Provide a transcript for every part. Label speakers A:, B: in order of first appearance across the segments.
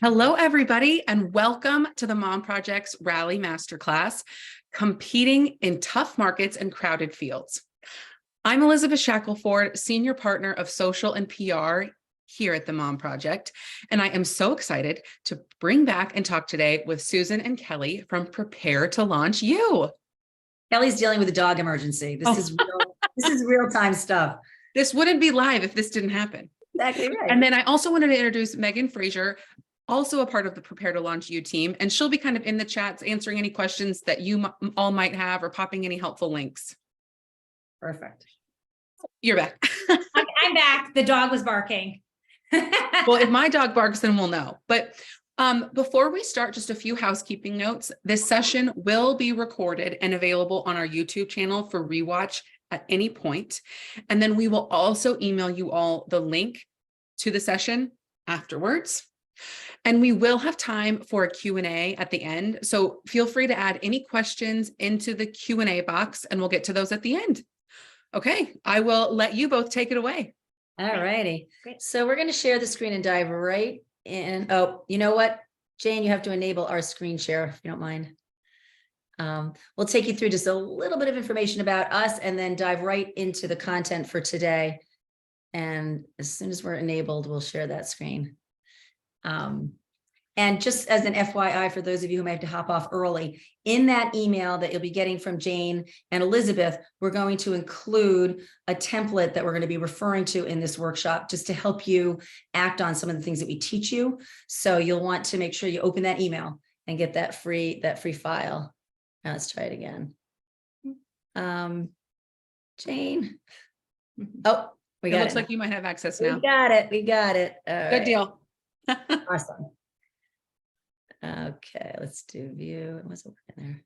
A: Hello, everybody, and welcome to the Mom Project's Rally Masterclass, Competing in Tough Markets and Crowded Fields. I'm Elizabeth Shackelford, Senior Partner of Social and PR here at the Mom Project, and I am so excited to bring back and talk today with Susan and Kelly from Prepare to Launch You.
B: Kelly's dealing with a dog emergency. This is real-time stuff.
A: This wouldn't be live if this didn't happen.
B: Exactly right.
A: And then I also wanted to introduce Megan Frazier, also a part of the Prepare to Launch You team, and she'll be kind of in the chats answering any questions that you all might have or popping any helpful links.
B: Perfect.
A: You're back.
C: I'm back. The dog was barking.
A: Well, if my dog barks, then we'll know. But before we start, just a few housekeeping notes. This session will be recorded and available on our YouTube channel for rewatch at any point. And then we will also email you all the link to the session afterwards. And we will have time for a Q&A at the end. So feel free to add any questions into the Q&A box and we'll get to those at the end. Okay, I will let you both take it away.
B: All righty.
C: Great.
B: So we're going to share the screen and dive right in. Oh, you know what, Jane, you have to enable our screen share if you don't mind. We'll take you through just a little bit of information about us and then dive right into the content for today. And as soon as we're enabled, we'll share that screen. And just as an FYI, for those of you who may have to hop off early, in that email that you'll be getting from Jane and Elizabeth, we're going to include a template that we're going to be referring to in this workshop just to help you act on some of the things that we teach you. So you'll want to make sure you open that email and get that free file. Now let's try it again. Jane. Oh, we got it.
A: Looks like you might have access now.
B: We got it. We got it.
A: Good deal.
B: Awesome. Okay, let's do view. What's over there?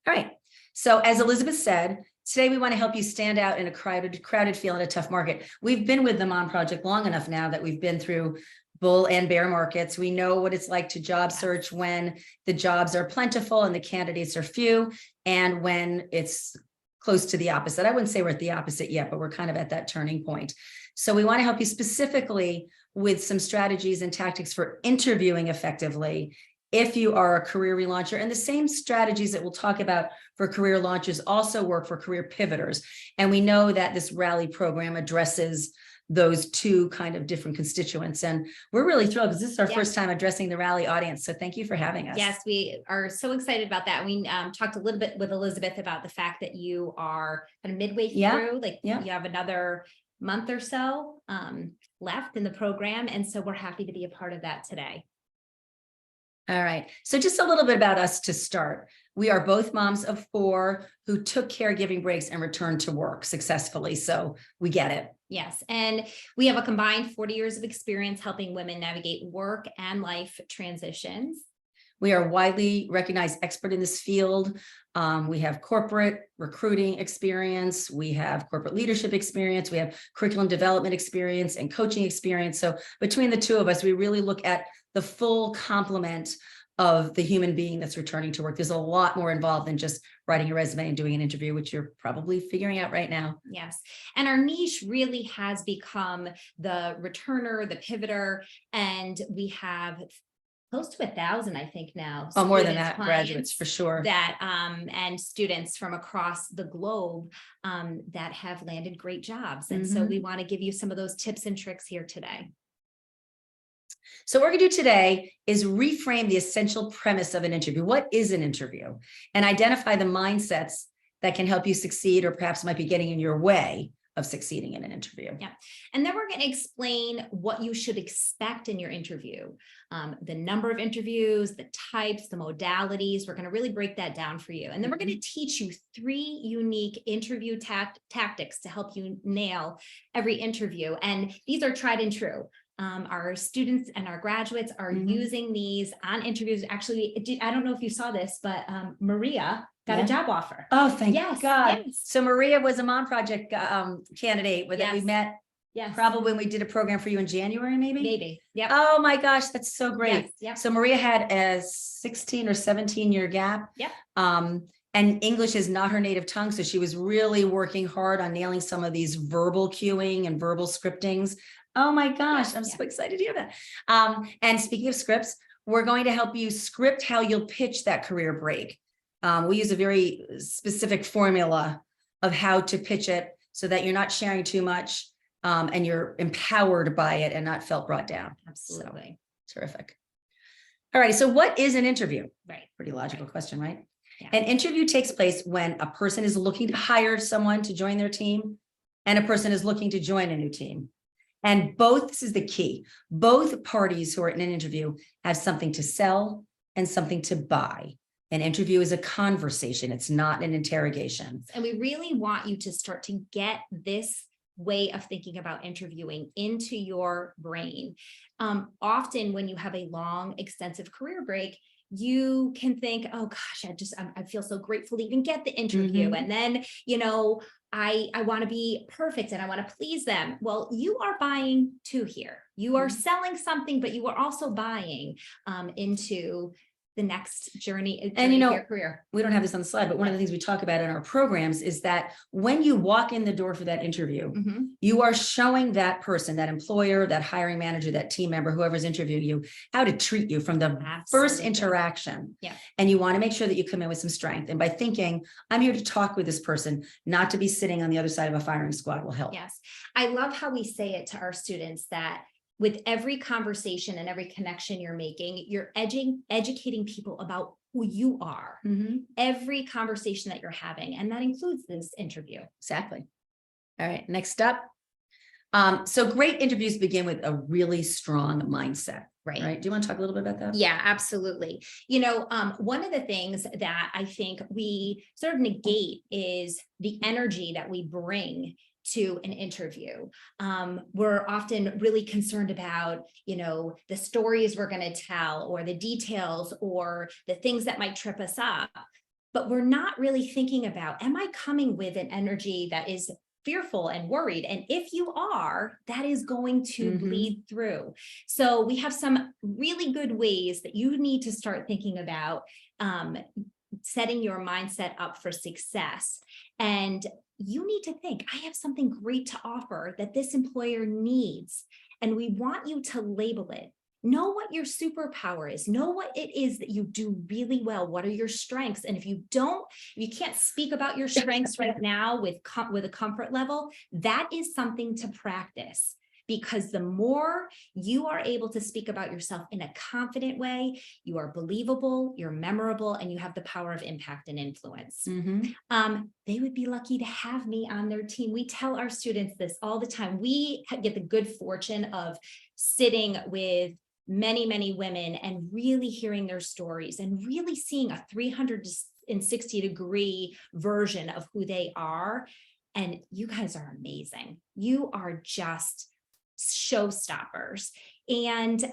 B: All right. So as Elizabeth said, today we want to help you stand out in a crowded field in a tough market. We've been with the Mom Project long enough now that we've been through bull and bear markets. We know what it's like to job search when the jobs are plentiful and the candidates are few, and when it's close to the opposite. I wouldn't say we're at the opposite yet, but we're kind of at that turning point. So we want to help you specifically with some strategies and tactics for interviewing effectively if you are a career relauncher. And the same strategies that we'll talk about for career launches also work for career pivoters. And we know that this Rally program addresses those two kind of different constituents. And we're really thrilled because this is our first time addressing the Rally audience. So thank you for having us.
C: Yes, we are so excited about that. We talked a little bit with Elizabeth about the fact that you are kind of midway through, you have another month or so left in the program. And so we're happy to be a part of that today.
B: All right. So just a little bit about us to start. We are both moms of 4 who took caregiving breaks and returned to work successfully. So we get it.
C: Yes. And we have a combined 40 years of experience helping women navigate work and life transitions.
B: We are widely recognized expert in this field. We have corporate recruiting experience. We have corporate leadership experience. We have curriculum development experience and coaching experience. So between the two of us, we really look at the full complement of the human being that's returning to work. There's a lot more involved than just writing a resume and doing an interview, which you're probably figuring out right now.
C: Yes. And our niche really has become the returner, the pivoter, and we have close to 1,000, I think now.
B: Oh, more than that, graduates for sure.
C: That and students from across the globe that have landed great jobs. And so we want to give you some of those tips and tricks here today.
B: So what we're going to do today is reframe the essential premise of an interview. What is an interview? And identify the mindsets that can help you succeed or perhaps might be getting in your way of succeeding in an interview.
C: Yeah. And then we're going to explain what you should expect in your interview, the number of interviews, the types, the modalities. We're going to really break that down for you. And then we're going to teach you 3 unique interview tactics to help you nail every interview. And these are tried and true. Our students and our graduates are using these on interviews. Actually, I don't know if you saw this, but Maria got a job offer.
B: Oh, thank God.
C: Yes.
B: So Maria was a Mom Project candidate that we met probably when we did a program for you in January, maybe?
C: Maybe. Yeah.
B: Oh my gosh, that's so great.
C: Yes.
B: So Maria had a 16 or 17 year gap.
C: Yep.
B: And And English is not her native tongue. So she was really working hard on nailing some of these verbal cueing and verbal scriptings. Oh my gosh, I'm so excited to hear that. And speaking of scripts, we're going to help you script how you'll pitch that career break. We use a very specific formula of how to pitch it so that you're not sharing too much and you're empowered by it and not felt brought down.
C: Absolutely.
B: So, terrific. All right. So what is an interview?
C: Right.
B: Pretty logical question, right?
C: Yeah.
B: An interview takes place when a person is looking to hire someone to join their team and a person is looking to join a new team. And both, this is the key, both parties who are in an interview have something to sell and something to buy. An interview is a conversation. It's not an interrogation.
C: And we really want you to start to get this way of thinking about interviewing into your brain. Often when you have a long, extensive career break, you can think, oh gosh, I feel so grateful to even get the interview.
B: Mhm.
C: And then, I want to be perfect and I want to please them. Well, you are buying too here. You are selling something, but you are also buying into the next journey
B: And
C: of your career.
B: we don't have this on the slide, but one of the things we talk about in our programs is that when you walk in the door for that interview,
C: Mhm.
B: you are showing that person, that employer, that hiring manager, that team member, whoever's interviewing you, how to treat you from the first
C: Absolutely.
B: interaction.
C: Yeah.
B: And you want to make sure that you come in with some strength. And by thinking, I'm here to talk with this person, not to be sitting on the other side of a firing squad will help.
C: Yes. I love how we say it to our students that with every conversation and every connection you're making, you're educating people about who you are,
B: Mhm.
C: every conversation that you're having. And that includes this interview.
B: Exactly. All right, next up. So great interviews begin with a really strong mindset, right? Do you want to talk a little bit about that?
C: Yeah, absolutely. One of the things that I think we sort of negate is the energy that we bring to an interview. We're often really concerned about, the stories we're going to tell or the details or the things that might trip us up. But we're not really thinking about, am I coming with an energy that is fearful and worried? And if you are, that is going to
B: Mhm.
C: bleed through. So we have some really good ways that you need to start thinking about setting your mindset up for success. And you need to think, I have something great to offer that this employer needs. And we want you to label it. Know what your superpower is. Know what it is that you do really well. What are your strengths? And if you can't speak about your strengths right now with a comfort level, that is something to practice. Because the more you are able to speak about yourself in a confident way, you are believable, you're memorable, and you have the power of impact and influence.
B: Mhm.
C: They would be lucky to have me on their team. We tell our students this all the time. We get the good fortune of sitting with many, many women and really hearing their stories and really seeing a 360-degree version of who they are. And you guys are amazing. You are just showstoppers. And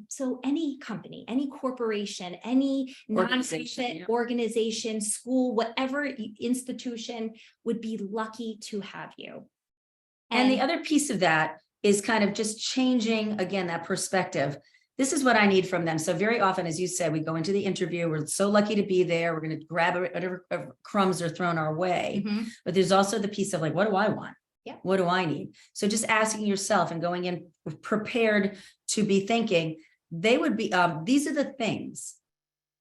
C: so any company, any corporation, any
B: Organization,
C: nonprofit
B: yeah.
C: organization, school, whatever institution would be lucky to have you.
B: And the other piece of that is kind of just changing, again, that perspective. This is what I need from them. So very often, as you said, we go into the interview, we're so lucky to be there. We're going to grab whatever crumbs are thrown our way.
C: Mhm.
B: But there's also the piece of like, what do I want?
C: Yeah.
B: What do I need? So just asking yourself and going in prepared to be thinking, they would be, these are the things,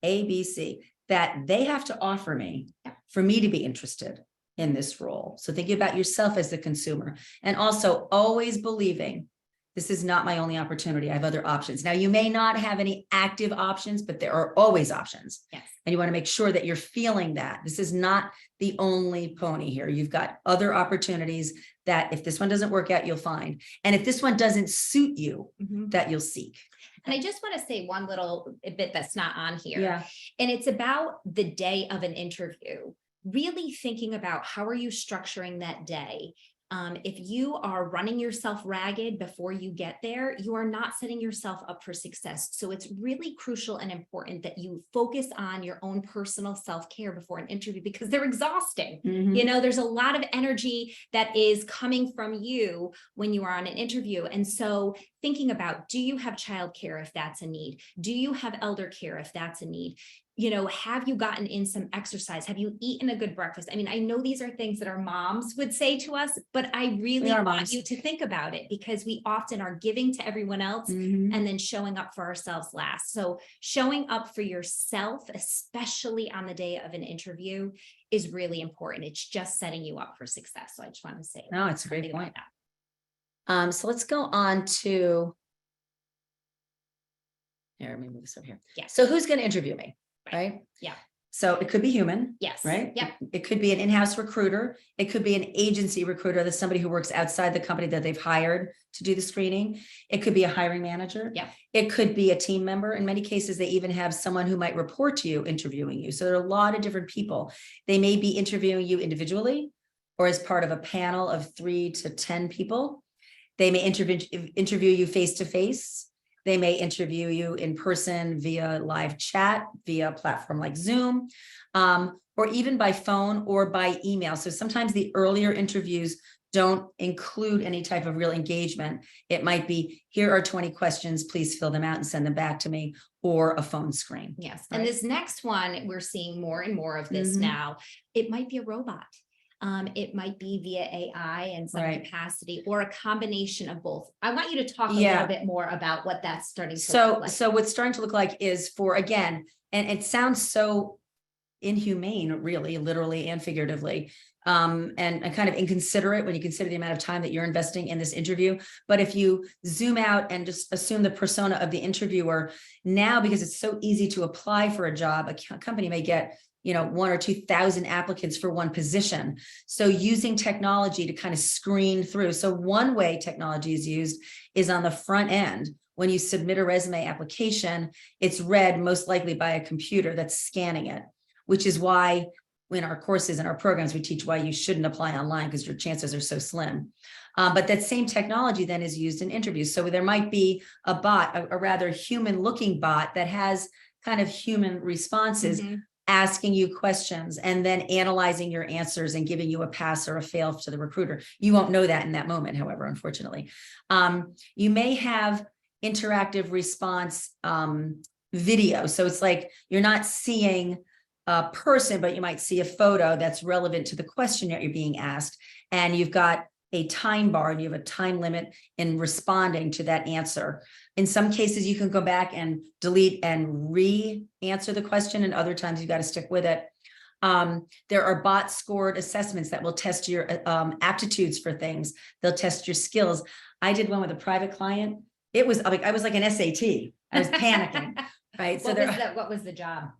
B: A, B, C, that they have to offer me for me to be interested in this role. So thinking about yourself as the consumer and also always believing this is not my only opportunity. I have other options. Now, you may not have any active options, but there are always options.
C: Yes.
B: And you want to make sure that you're feeling that this is not the only pony here. You've got other opportunities that if this one doesn't work out, you'll find. And if this one doesn't suit you,
C: Mhm.
B: that you'll seek.
C: And I just want to say one little bit that's not on here.
B: Yeah.
C: And it's about the day of an interview, really thinking about how are you structuring that day. If you are running yourself ragged before you get there, you are not setting yourself up for success. So it's really crucial and important that you focus on your own personal self-care before an interview because they're exhausting.
B: Mhm.
C: There's a lot of energy that is coming from you when you are on an interview. And so thinking about, do you have childcare if that's a need? Do you have elder care if that's a need? have you gotten in some exercise? Have you eaten a good breakfast? I mean, I know these are things that our moms would say to us, but I really
B: are
C: want
B: moms.
C: you to think about it because we often are giving to everyone else
B: Mhm.
C: and then showing up for ourselves last. So showing up for yourself, especially on the day of an interview, is really important. It's just setting you up for success. So I just want to say
B: No, it's a great
C: something about
B: point.
C: that.
B: So let's go on to. Here, let me move this over here.
C: Yeah.
B: So who's going to interview me,
C: Right.
B: right?
C: Yeah.
B: So it could be human,
C: Yes.
B: right?
C: Yep.
B: It could be an in-house recruiter. It could be an agency recruiter. That's somebody who works outside the company that they've hired to do the screening. It could be a hiring manager.
C: Yeah.
B: It could be a team member. In many cases, they even have someone who might report to you interviewing you. So there are a lot of different people. They may be interviewing you individually or as part of a panel of 3 to 10 people. They may interview you face to face. They may interview you in person via live chat, via a platform like Zoom, or even by phone or by email. So sometimes the earlier interviews don't include any type of real engagement. It might be, here are 20 questions, please fill them out and send them back to me, or a phone screen.
C: Yes.
B: Right.
C: And this next one, we're seeing more and more of this
B: Mhm.
C: now. It might be a robot. It might be via AI in some
B: Right.
C: capacity or a combination of both. I want you to talk a
B: Yeah.
C: little bit more about what that's starting to
B: So,
C: look like.
B: so what's starting to look like is for, again, and it sounds so inhumane, really, literally and figuratively, and kind of inconsiderate when you consider the amount of time that you're investing in this interview. But if you zoom out and just assume the persona of the interviewer now, because it's so easy to apply for a job, a company may get 1,000 or 2,000 applicants for one position. So using technology to kind of screen through. So one way technology is used is on the front end. When you submit a resume application, it's read most likely by a computer that's scanning it, which is why in our courses and our programs, we teach why you shouldn't apply online because your chances are so slim. But that same technology then is used in interviews. So there might be a bot, a rather human looking bot that has kind of human responses,
C: Mhm.
B: asking you questions and then analyzing your answers and giving you a pass or a fail to the recruiter. You won't know that in that moment, however, unfortunately. You may have interactive response video. So it's like you're not seeing a person, but you might see a photo that's relevant to the question that you're being asked. And you've got a time bar and you have a time limit in responding to that answer. In some cases, you can go back and delete and re-answer the question, and other times you've got to stick with it. There are bot scored assessments that will test your aptitudes for things. They'll test your skills. I did one with a private client. It was like, I was like an SAT. I was panicking, right? So
C: What was the job?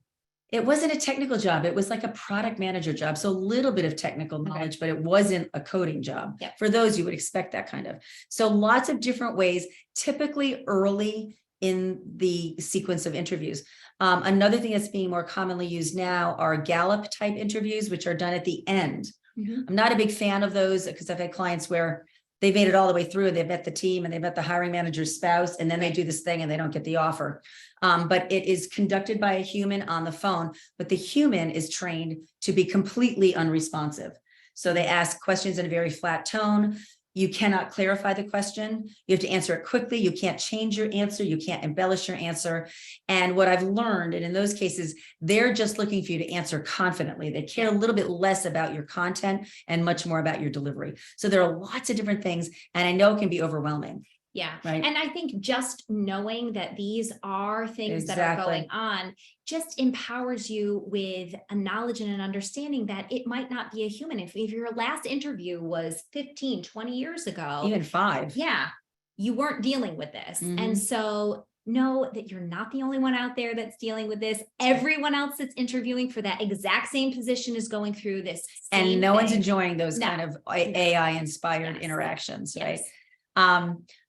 B: it wasn't a technical job. It was like a product manager job. So a little bit of technical knowledge, but it wasn't a coding job.
C: Yep.
B: For those, you would expect that kind of. So lots of different ways, typically early in the sequence of interviews. Another thing that's being more commonly used now are Gallup type interviews, which are done at the end.
C: Mhm.
B: I'm not a big fan of those because I've had clients where they've made it all the way through. They've met the team and they've met the hiring manager's spouse, and then they do this thing and they don't get the offer. But it is conducted by a human on the phone, but the human is trained to be completely unresponsive. So they ask questions in a very flat tone. You cannot clarify the question. You have to answer it quickly. You can't change your answer. You can't embellish your answer. And what I've learned, and in those cases, they're just looking for you to answer confidently. They care a little bit less about your content and much more about your delivery. So there are lots of different things, and I know it can be overwhelming.
C: Yeah.
B: Right.
C: And I think just knowing that these are things that are
B: Exactly.
C: going on just empowers you with a knowledge and an understanding that it might not be a human. If your last interview was 15, 20 years ago,
B: Even 5.
C: yeah, you weren't dealing with this.
B: Mhm.
C: And so know that you're not the only one out there that's dealing with this. Everyone else that's interviewing for that exact same position is going through this.
B: And no one's
C: thing.
B: enjoying those
C: No.
B: kind of AI inspired
C: Yes.
B: interactions, right?
C: Yes.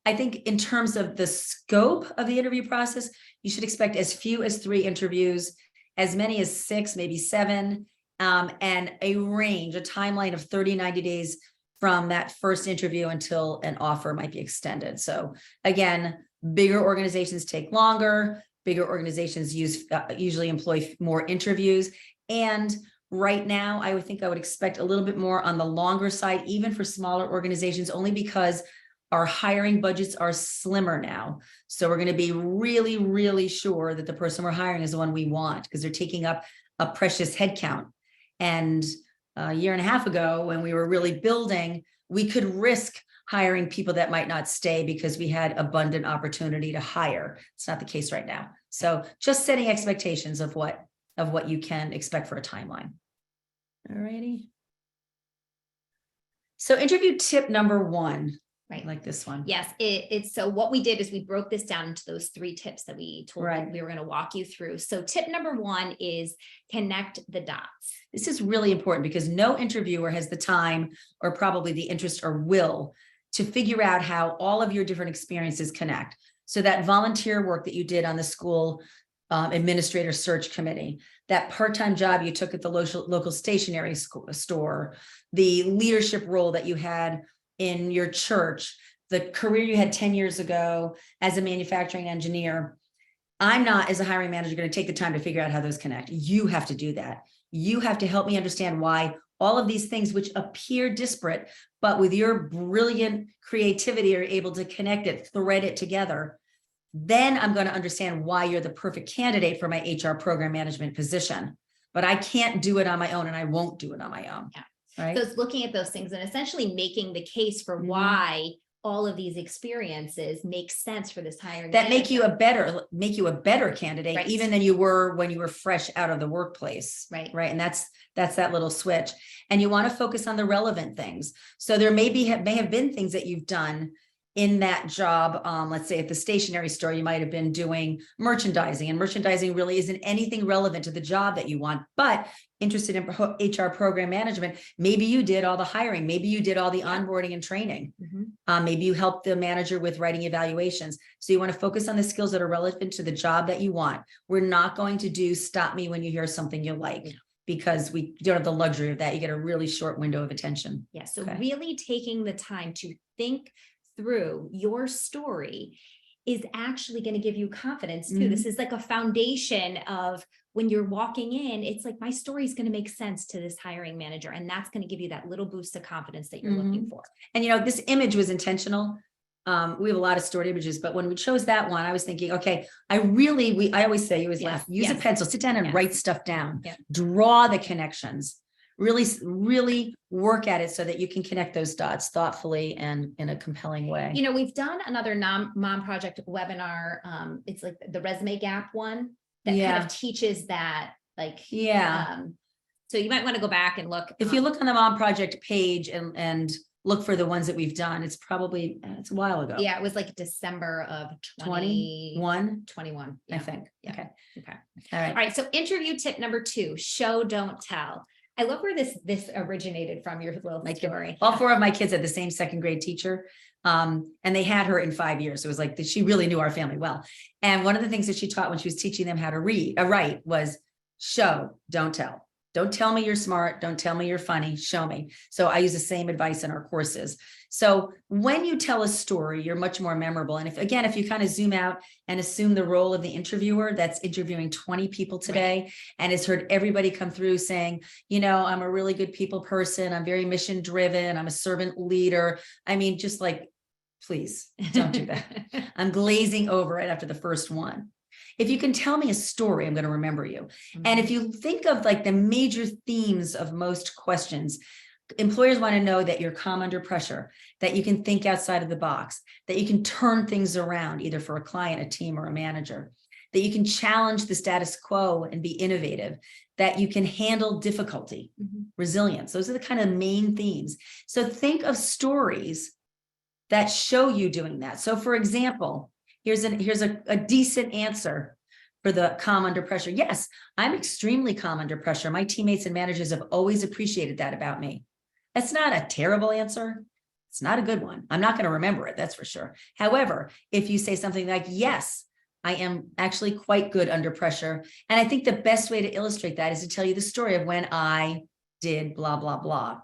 B: I think in terms of the scope of the interview process, you should expect as few as 3 interviews, as many as 6, maybe 7, and a range, a timeline of 30, 90 days from that first interview until an offer might be extended. So again, bigger organizations take longer, bigger organizations usually employ more interviews. And right now, I would expect a little bit more on the longer side, even for smaller organizations, only because Our hiring budgets are slimmer now. So we're going to be really, really sure that the person we're hiring is the one we want, because they're taking up a precious headcount. And a year and a half ago, when we were really building, we could risk hiring people that might not stay because we had abundant opportunity to hire. It's not the case right now. So just setting expectations of what you can expect for a timeline. All righty. So interview tip number 1.
C: Right.
B: Like this one.
C: Yes, it's so what we did is we broke this down into those 3 tips that we told you
B: Right.
C: we were going to walk you through. So tip number 1 is connect the dots.
B: This is really important because no interviewer has the time or probably the interest or will to figure out how all of your different experiences connect. So that volunteer work that you did on the school administrator search committee, that part-time job you took at the local stationery store, the leadership role that you had in your church, the career you had 10 years ago as a manufacturing engineer. I'm not, as a hiring manager, going to take the time to figure out how those connect. You have to do that. You have to help me understand why all of these things, which appear disparate, but with your brilliant creativity are able to connect it, thread it together. Then I'm going to understand why you're the perfect candidate for my HR program management position. But I can't do it on my own, and I won't do it on my own.
C: Yeah.
B: Right.
C: So it's looking at those things and essentially making the case for
B: Mhm.
C: why all of these experiences make sense for this hiring.
B: That make you
C: manager.
B: a better candidate,
C: Right.
B: even than you were when you were fresh out of the workplace.
C: Right.
B: Right. And that's that little switch. And you want to focus on the relevant things. So there may have been things that you've done in that job. Let's say at the stationery store, you might have been doing merchandising, and merchandising really isn't anything relevant to the job that you want, but interested in HR program management. Maybe you did all the hiring. Maybe you did all the onboarding and training.
C: Mhm.
B: Maybe you helped the manager with writing evaluations. So you want to focus on the skills that are relevant to the job that you want. We're not going to do stop me when you hear something you like, because we don't have the luxury of that. You get a really short window of attention.
C: Yeah. So
B: Okay.
C: really taking the time to think through your story is actually going to give you confidence too.
B: Mhm.
C: This is like a foundation of when you're walking in, it's like my story is going to make sense to this hiring manager. And that's going to give you that little boost of confidence that you're looking for.
B: And this image was intentional. We have a lot of stored images, but when we chose that one, I was thinking, okay, I always say, you always laugh, use a
C: yes.
B: pencil, sit down and
C: Yes.
B: write stuff down,
C: Yeah.
B: draw the connections, really work at it so that you can connect those dots thoughtfully and in a compelling way.
C: We've done another Mom Project webinar. It's like the resume gap one that kind
B: Yeah.
C: of teaches that, like,
B: Yeah.
C: so you might want to go back and look.
B: If you look on the Mom Project page and look for the ones that we've done, it's a while ago.
C: Yeah, it was like December of 2021.
B: 21, I
C: Yeah.
B: think.
C: Yeah.
B: Okay.
C: Okay.
B: All right.
C: All right. So interview tip number 2, show, don't tell. I love where this originated from, your little
B: My kid-
C: story.
B: All 4 of my kids had the same second grade teacher. And they had her in 5 years. So it was like she really knew our family well. And one of the things that she taught when she was teaching them how to write was show, don't tell. Don't tell me you're smart. Don't tell me you're funny. Show me. So I use the same advice in our courses. So when you tell a story, you're much more memorable. And if you kind of zoom out and assume the role of the interviewer that's interviewing 20 people today and has heard everybody come through saying, I'm a really good people person. I'm very mission driven. I'm a servant leader. I mean, just like, please don't do that. I'm glazing over it after the first one. If you can tell me a story, I'm going to remember you. And if you think of like the major themes of most questions, employers want to know that you're calm under pressure, that you can think outside of the box, that you can turn things around, either for a client, a team, or a manager, that you can challenge the status quo and be innovative, that you can handle difficulty, resilience. Those are the kind of main themes. So think of stories that show you doing that. So for example, here's a decent answer for the calm under pressure. Yes, I'm extremely calm under pressure. My teammates and managers have always appreciated that about me. That's not a terrible answer. It's not a good one. I'm not going to remember it, that's for sure. However, if you say something like, yes, I am actually quite good under pressure. And I think the best way to illustrate that is to tell you the story of when I did blah, blah, blah.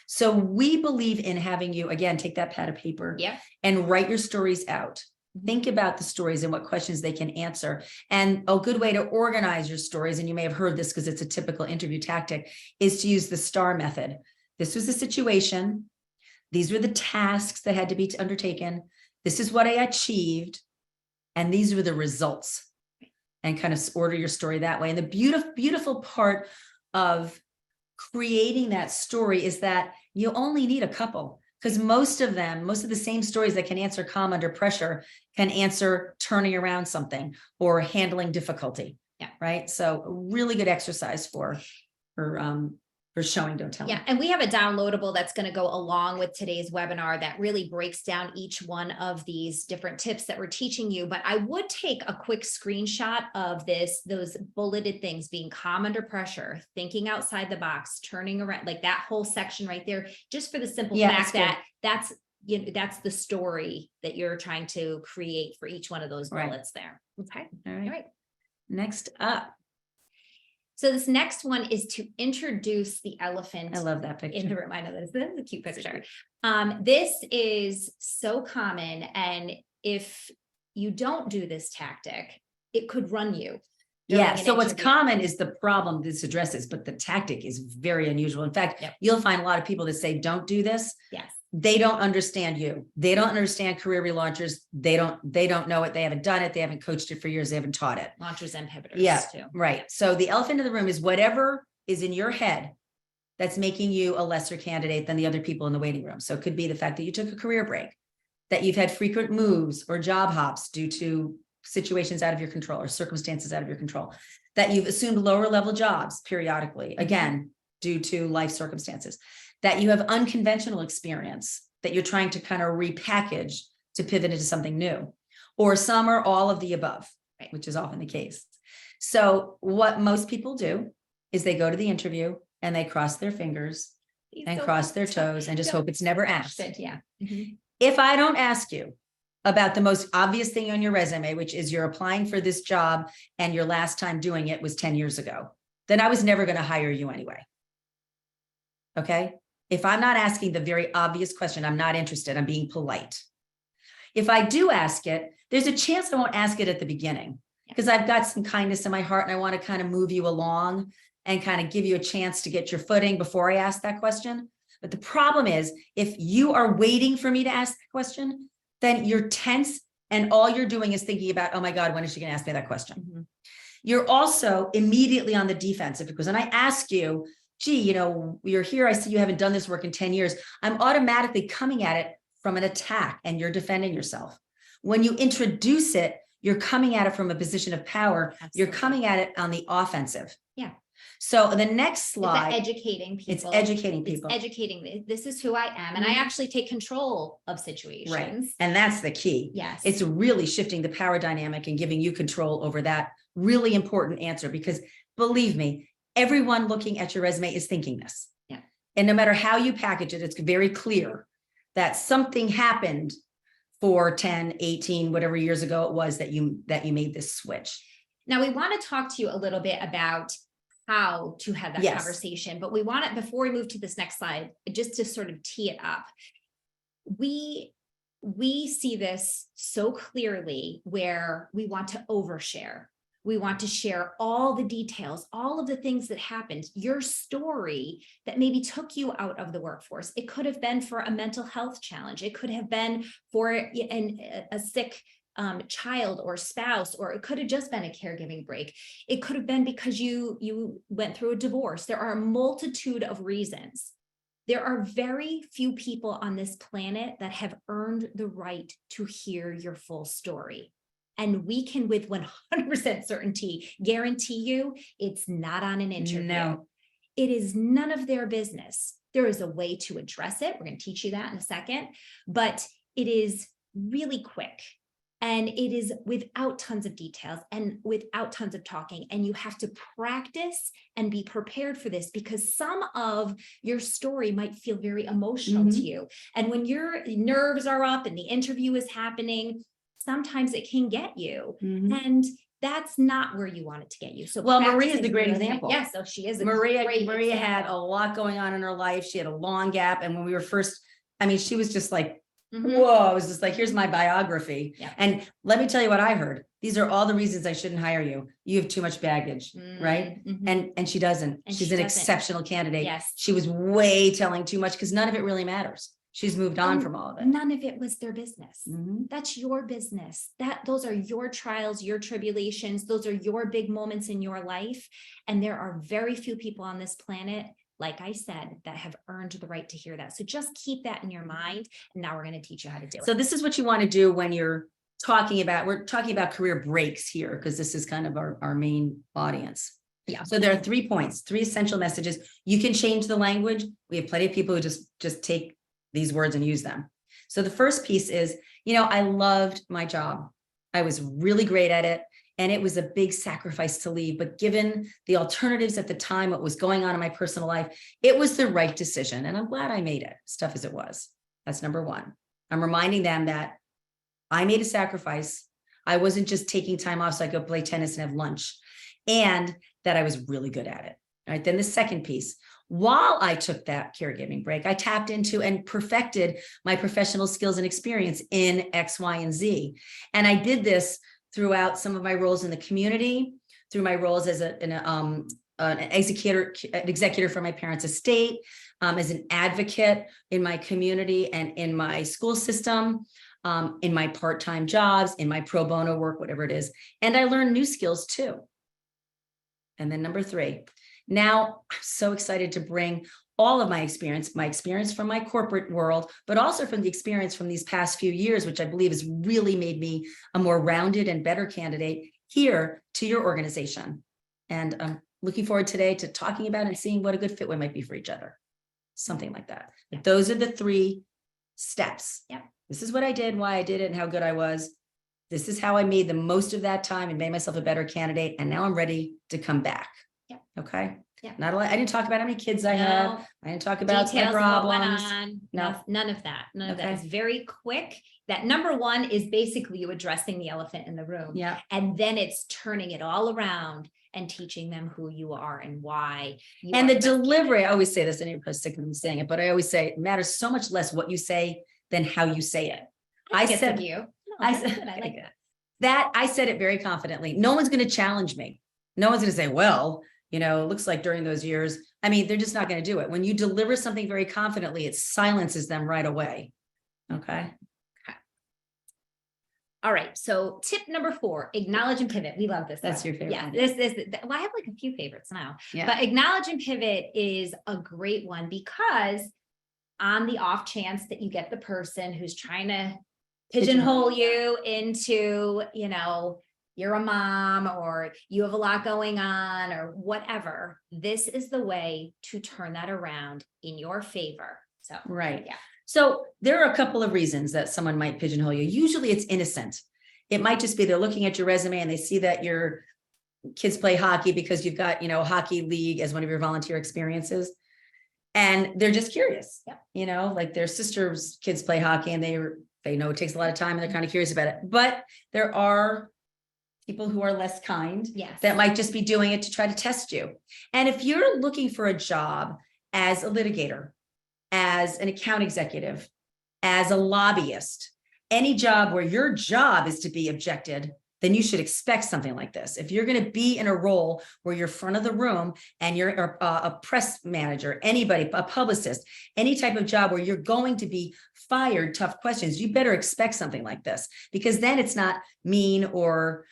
B: So we believe in having you, again, take that pad of paper and write your stories out. Think about the stories and what questions they can answer. And a good way to organize your stories, and you may have heard this because it's a typical interview tactic, is to use the STAR method. This was the situation. These were the tasks that had to be undertaken. This is what I achieved. And these were the results. And kind of order your story that way. And the beautiful part of creating that story is that you only need a couple, because most of the same stories that can answer calm under pressure can answer turning around something or handling difficulty.
C: Yeah.
B: Right. So a really good exercise for showing, don't tell.
C: Yeah, and we have a downloadable that's going to go along with today's webinar that really breaks down each one of these different tips that we're teaching you. But I would take a quick screenshot of those bulleted things: being calm under pressure, thinking outside the box, turning around, like that whole section right there, just for the simple fact that that's the story that you're trying to create for each one of those bullets there. Okay.
B: All
C: All
B: right.
C: right.
B: Next up.
C: So this next one is to introduce the elephant
B: I love that picture.
C: in the room. I know this is a cute picture. This is so common. And if you don't do this tactic, it could run you. during
B: Yeah.
C: an
B: So what's
C: interview.
B: common is the problem this addresses, but the tactic is very unusual. In fact,
C: Yep.
B: you'll find a lot of people that say, don't do this.
C: Yes.
B: They don't understand you. They don't understand career relaunchers. They don't know it. They haven't done it. They haven't coached it for years. They haven't taught it.
C: Launchers and pivoters
B: Yeah.
C: too.
B: Right. So the elephant in the room is whatever is in your head that's making you a lesser candidate than the other people in the waiting room. So it could be the fact that you took a career break, that you've had frequent moves or job hops due to situations out of your control or circumstances out of your control, that you've assumed lower level jobs periodically, again, due to life circumstances, that you have unconventional experience that you're trying to kind of repackage to pivot into something new, or some or all of the above,
C: Right.
B: which is often the case. So what most people do is they go to the interview and they cross their fingers and cross their toes and just hope it's never asked.
C: Yeah.
B: If I don't ask you about the most obvious thing on your resume, which is you're applying for this job and your last time doing it was 10 years ago, then I was never going to hire you anyway. Okay. If I'm not asking the very obvious question, I'm not interested. I'm being polite. If I do ask it, there's a chance I won't ask it at the beginning because I've got some kindness in my heart and I want to kind of move you along and kind of give you a chance to get your footing before I ask that question. But the problem is, if you are waiting for me to ask the question, then you're tense and all you're doing is thinking about, oh my God, when is she going to ask me that question? You're also immediately on the defensive because when I ask you, gee, you're here, I see you haven't done this work in 10 years. I'm automatically coming at it from an attack and you're defending yourself. When you introduce it, you're coming at it from a position of power.
C: Absolutely.
B: You're coming at it on the offensive.
C: Yeah.
B: So the next slide,
C: It's educating people.
B: it's educating people.
C: It's educating. This is who I am. And I actually take control of situations.
B: Right. And that's the key.
C: Yes.
B: It's really shifting the power dynamic and giving you control over that really important answer, because believe me, everyone looking at your resume is thinking this.
C: Yeah.
B: And no matter how you package it, it's very clear that something happened for 10, 18, whatever years ago it was that you made this switch.
C: Now we want to talk to you a little bit about how to have that
B: Yes.
C: conversation, but we want it before we move to this next slide, just to sort of tee it up. We see this so clearly where we want to overshare. We want to share all the details, all of the things that happened, your story that maybe took you out of the workforce. It could have been for a mental health challenge. It could have been for a sick child or spouse, or it could have just been a caregiving break. It could have been because you went through a divorce. There are a multitude of reasons. There are very few people on this planet that have earned the right to hear your full story. And we can, with 100% certainty, guarantee you it's not on an interview.
B: No.
C: It is none of their business. There is a way to address it. We're going to teach you that in a second, but it is really quick. And it is without tons of details and without tons of talking. And you have to practice and be prepared for this, because some of your story might feel very emotional to you. And when your nerves are up and the interview is happening, sometimes it can get you. And that's not where you want it to get you. So
B: Well,
C: practice
B: Maria is a
C: is
B: great
C: really-
B: example.
C: Yes, so she is a
B: Maria
C: great
B: had a
C: example.
B: lot going on in her life. She had a long gap. And when we were first, she was just like,
C: Mhm.
B: whoa, it was just like, here's my biography.
C: Yeah.
B: And let me tell you what I heard. These are all the reasons I shouldn't hire you. You have too much baggage, right?
C: Mhm.
B: And she doesn't.
C: And
B: She's
C: she
B: an
C: doesn't.
B: exceptional candidate.
C: Yes.
B: She was way telling too much because none of it really matters. She's moved on
C: And
B: from all of it.
C: None of it was their business.
B: Mhm.
C: That's your business. Those are your trials, your tribulations. Those are your big moments in your life. And there are very few people on this planet, like I said, that have earned the right to hear that. So just keep that in your mind. And now we're going to teach you how to do it.
B: So this is what you want to do when you're we're talking about career breaks here, because this is kind of our main audience.
C: Yeah.
B: So there are 3 points, 3 essential messages. You can change the language. We have plenty of people who just take these words and use them. So the first piece is, I loved my job. I was really great at it. And it was a big sacrifice to leave. But given the alternatives at the time, what was going on in my personal life, it was the right decision. And I'm glad I made it, as tough as it was. That's number 1. I'm reminding them that I made a sacrifice. I wasn't just taking time off so I could play tennis and have lunch, and that I was really good at it. All right. Then the second piece, while I took that caregiving break, I tapped into and perfected my professional skills and experience in X, Y, and Z. And I did this throughout some of my roles in the community, through my roles as an executor for my parents' estate, as an advocate in my community and in my school system, in my part-time jobs, in my pro bono work, whatever it is. And I learned new skills too. And then number 3, now I'm so excited to bring all of my experience from my corporate world, but also from the experience from these past few years, which I believe has really made me a more rounded and better candidate here to your organization. And I'm looking forward today to talking about and seeing what a good fit we might be for each other. Something like that. But those are the 3 steps.
C: Yep.
B: This is what I did, why I did it, and how good I was. This is how I made the most of that time and made myself a better candidate. And now I'm ready to come back.
C: Yep.
B: Okay.
C: Yep.
B: Not a lot. I didn't talk about how many kids I have.
C: No.
B: I didn't talk about my
C: Details of what went
B: problems.
C: on.
B: No.
C: None of that. None of that.
B: Okay.
C: It's very quick. That number 1 is basically you addressing the elephant in the room.
B: Yeah.
C: And then it's turning it all around and teaching them who you are and why.
B: And the delivery, I always say this, and you're sick of me saying it, but I always say it matters so much less what you say than how you say it. I said,
C: you. No,
B: I
C: that's
B: said,
C: good. I like
B: that. I said it very confidently. No one's going to challenge me. No one's going to say, well, it looks like during those years, I mean, they're just not going to do it. When you deliver something very confidently, it silences them right away. Okay.
C: All right. So tip number 4, acknowledge and pivot. We love this.
B: That's
C: one.
B: your favorite
C: Yeah.
B: one.
C: Well, I have like a few favorites now,
B: Yeah.
C: but acknowledge and pivot is a great one, because on the off chance that you get the person who's trying to pigeonhole you into, you're a mom or you have a lot going on or whatever, this is the way to turn that around in your favor. So,
B: Right.
C: yeah.
B: So there are a couple of reasons that someone might pigeonhole you. Usually it's innocent. It might just be they're looking at your resume and they see that your kids play hockey because you've got, hockey league as one of your volunteer experiences. And they're just curious, like their sister's kids play hockey and they know it takes a lot of time and they're kind of curious about it. But there are people who are less kind
C: Yes.
B: that might just be doing it to try to test you. And if you're looking for a job as a litigator, as an account executive, as a lobbyist, any job where your job is to be objected, then you should expect something like this. If you're going to be in a role where you're front of the room and you're a press manager, anybody, a publicist, any type of job where you're going to be fired tough questions, you better expect something like this, because then it's not mean or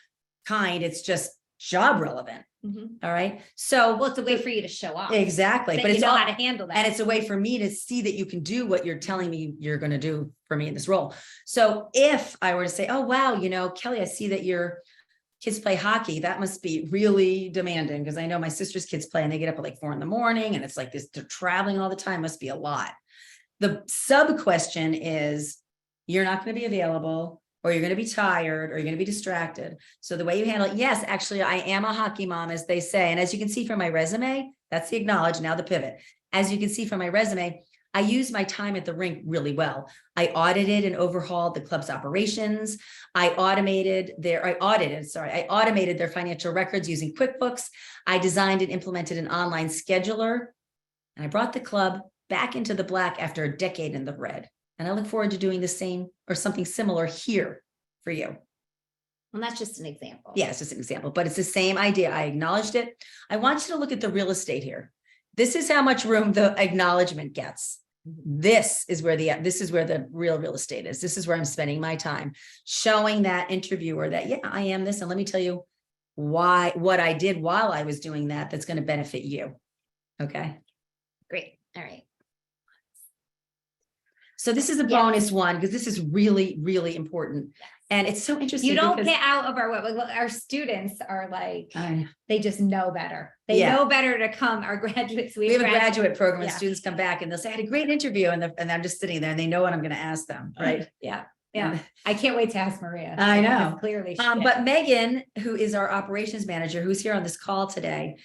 B: kind, it's just job relevant.
C: Mhm.
B: All right. So
C: Well, it's a way for you to show off.
B: exactly,
C: That
B: but
C: you
B: it's
C: know
B: all,
C: how to handle that.
B: and it's a way for me to see that you can do what you're telling me you're going to do for me in this role. So if I were to say, oh, wow, Kelly, I see that your kids play hockey. That must be really demanding, because I know my sister's kids play and they get up at like 4 a.m. and it's like this, they're traveling all the time. Must be a lot. The sub question is, you're not going to be available, or you're going to be tired, or you're going to be distracted. So the way you handle it, yes, actually, I am a hockey mom, as they say. And as you can see from my resume, that's the acknowledge, now the pivot. As you can see from my resume, I use my time at the rink really well. I audited and overhauled the club's operations. I automated their financial records using QuickBooks. I designed and implemented an online scheduler, and I brought the club back into the black after a decade in the red. And I look forward to doing the same or something similar here for you.
C: Well, that's just an example.
B: Yeah, it's just an example, but it's the same idea. I acknowledged it. I want you to look at the real estate here. This is how much room the acknowledgement gets. This is where the real estate is. This is where I'm spending my time, showing that interviewer that, yeah, I am this. And let me tell you what I did while I was doing that, that's going to benefit you. Okay.
C: Great. All right.
B: So this is a
C: Yeah.
B: bonus one, because this is really, really important. And it's so interesting.
C: You don't
B: because
C: get out of our students are like,
B: I-
C: they just know better. They
B: Yeah.
C: know better to come, our graduates.
B: we have a graduate program and
C: Yeah.
B: students come back and they'll say, I had a great interview. And I'm just sitting there and they know what I'm going to ask them. Right.
C: Yeah. Yeah. I can't wait to ask Maria.
B: I know.
C: Because clearly.
B: But Megan, who is our operations manager, who's here on this call today,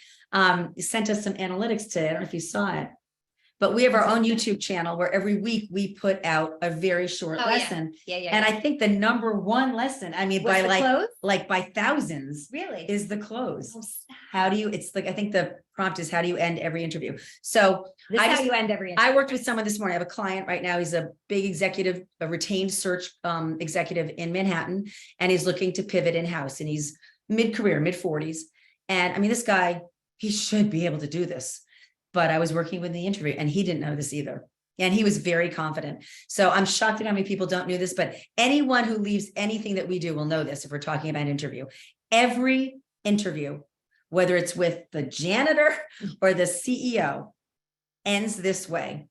B: sent us some analytics today. I don't know if you saw it. But we have our own YouTube channel where every week we put out a very short
C: Oh, yeah.
B: lesson.
C: Yeah.
B: And I think the number one lesson, I mean, by by thousands,
C: Really?
B: is the close.
C: Oh, snap.
B: How do you, it's like, I think the prompt is, how do you end every interview? So
C: This
B: I
C: is how
B: just-
C: you end every.
B: I worked with someone this morning. I have a client right now. He's a big executive, a retained search executive in Manhattan, and he's looking to pivot in-house, and he's mid-career, mid-40s. And I mean, this guy, he should be able to do this. But I was working with the interview and he didn't know this either. And he was very confident. So I'm shocked at how many people don't know this, but anyone who leaves anything that we do will know this if we're talking about interview. Every interview, whether it's with the janitor or the CEO, ends this way.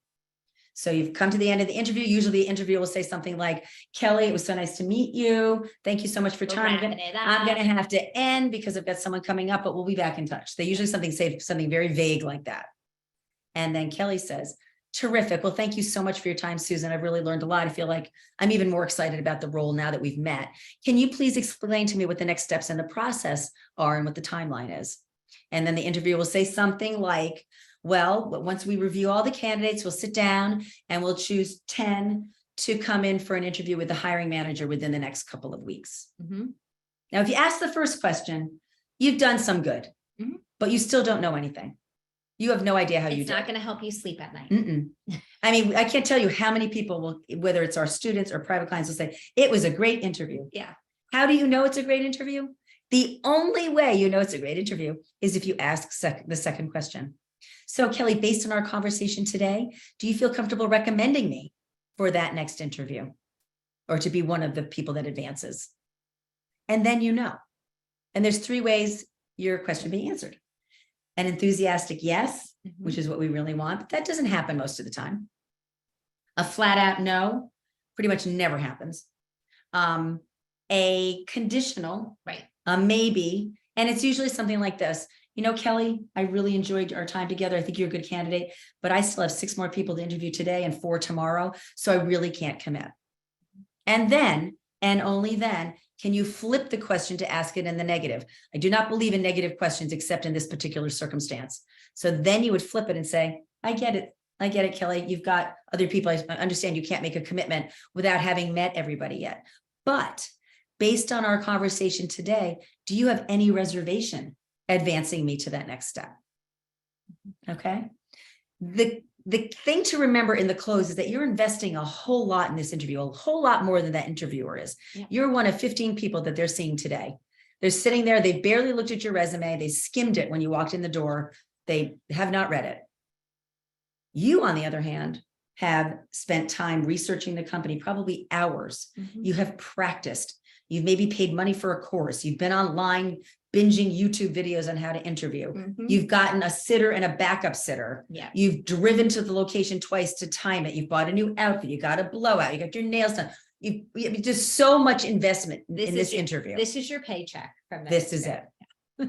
B: So you've come to the end of the interview. Usually the interview will say something like, Kelly, it was so nice to meet you. Thank you so much for
C: We're
B: time.
C: wrapping it
B: I'm
C: up.
B: going to have to end because I've got someone coming up, but we'll be back in touch. They usually say something very vague like that. And then Kelly says, terrific. Well, thank you so much for your time, Susan. I've really learned a lot. I feel like I'm even more excited about the role now that we've met. Can you please explain to me what the next steps in the process are and what the timeline is? And then the interviewer will say something like, well, once we review all the candidates, we'll sit down and we'll choose 10 to come in for an interview with the hiring manager within the next couple of weeks.
C: Mhm.
B: Now, if you ask the first question, you've done some good,
C: Mhm.
B: but you still don't know anything. You have no idea how you
C: It's
B: did.
C: not going to help you sleep at night.
B: Mm-mm. I mean, I can't tell you how many people will, whether it's our students or private clients, will say, it was a great interview.
C: Yeah.
B: How do you know it's a great interview? The only way you know it's a great interview is if you ask the second question. So Kelly, based on our conversation today, do you feel comfortable recommending me for that next interview or to be one of the people that advances? And then you know. And there's 3 ways your question will be answered. An enthusiastic yes,
C: Mhm.
B: which is what we really want, but that doesn't happen most of the time. A flat out no pretty much never happens. A conditional,
C: Right.
B: a maybe, and it's usually something like this. You know, Kelly, I really enjoyed our time together. I think you're a good candidate, but I still have 6 more people to interview today and 4 tomorrow, so I really can't commit. And then, and only then, can you flip the question to ask it in the negative? I do not believe in negative questions except in this particular circumstance. So then you would flip it and say, I get it. I get it, Kelly. You've got other people. I understand you can't make a commitment without having met everybody yet. But based on our conversation today, do you have any reservation advancing me to that next step? Okay. The thing to remember in the close is that you're investing a whole lot in this interview, a whole lot more than that interviewer is.
C: Yeah.
B: You're one of 15 people that they're seeing today. They're sitting there, they barely looked at your resume, they skimmed it when you walked in the door, they have not read it. You, on the other hand, have spent time researching the company, probably hours.
C: Mhm.
B: You have practiced. You've maybe paid money for a course. You've been online binging YouTube videos on how to interview.
C: Mhm.
B: You've gotten a sitter and a backup sitter.
C: Yeah.
B: You've driven to the location twice to time it. You've bought a new outfit. You got a blowout. You got your nails done. You just so much investment
C: This
B: in
C: is
B: this
C: your-
B: interview.
C: This is your paycheck from
B: This is it.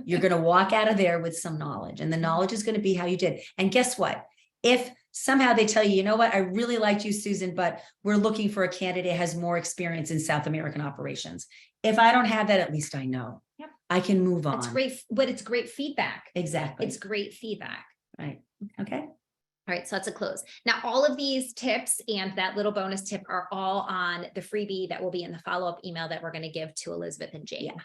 B: You're going to walk out of there with some knowledge, and the knowledge is going to be how you did. And guess what? If somehow they tell you, you know what, I really liked you, Susan, but we're looking for a candidate who has more experience in South American operations. If I don't have that, at least I know.
C: Yep.
B: I can move on.
C: That's great, but it's great feedback.
B: Exactly.
C: It's great feedback.
B: Right. Okay.
C: All right, so that's a close. Now, all of these tips and that little bonus tip are all on the freebie that will be in the follow-up email that we're going to give to Elizabeth and Jane.
B: Yeah.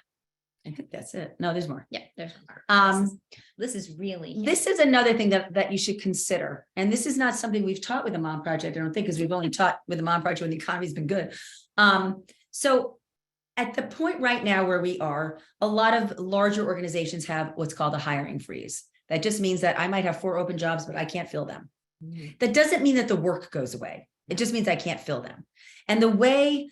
B: I think that's it. No, there's more.
C: Yeah, there's more.
B: Um,
C: This is really.
B: This is another thing that you should consider. And this is not something we've taught with the Mom Project, I don't think, because we've only taught with the Mom Project when the economy's been good. So at the point right now where we are, a lot of larger organizations have what's called a hiring freeze. That just means that I might have 4 open jobs, but I can't fill them. That doesn't mean that the work goes away. It just means I can't fill them. And the way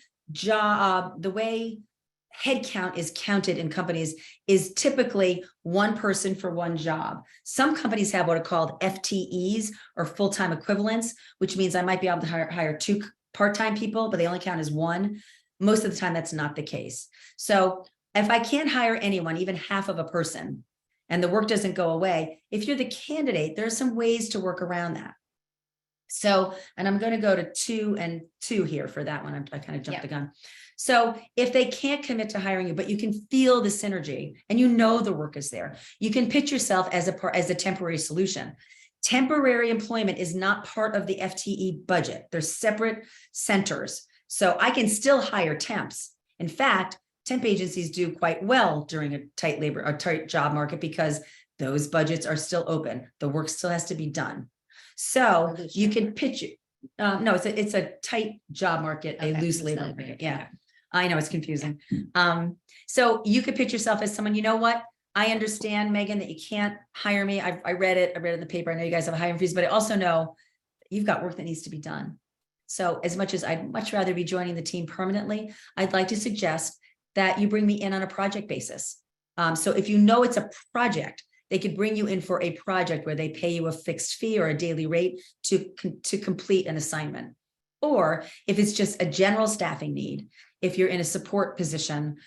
B: headcount is counted in companies is typically one person for one job. Some companies have what are called FTEs, or full-time equivalents, which means I might be able to hire 2 part-time people, but they only count as one. Most of the time, that's not the case. So if I can't hire anyone, even half of a person, and the work doesn't go away, if you're the candidate, there are some ways to work around that. So, and I'm going to go to 2 and 2 here for that one. I kind of jumped the gun. So if they can't commit to hiring you, but you can feel the synergy and you know the work is there, you can pitch yourself as a temporary solution. Temporary employment is not part of the FTE budget. They're separate centers. So I can still hire temps. In fact, temp agencies do quite well during a tight job market because those budgets are still open. The work still has to be done. So you can pitch it. No, it's a tight job market, a loose labor market. Yeah, I know it's confusing. So you could pitch yourself as someone, you know what? I understand, Megan, that you can't hire me. I read it. I read it in the paper. I know you guys have a hiring freeze, but I also know you've got work that needs to be done. So as much as I'd much rather be joining the team permanently, I'd like to suggest that you bring me in on a project basis. So if you know it's a project, they could bring you in for a project where they pay you a fixed fee or a daily rate to complete an assignment. Or if it's just a general staffing need, if you're in a support position,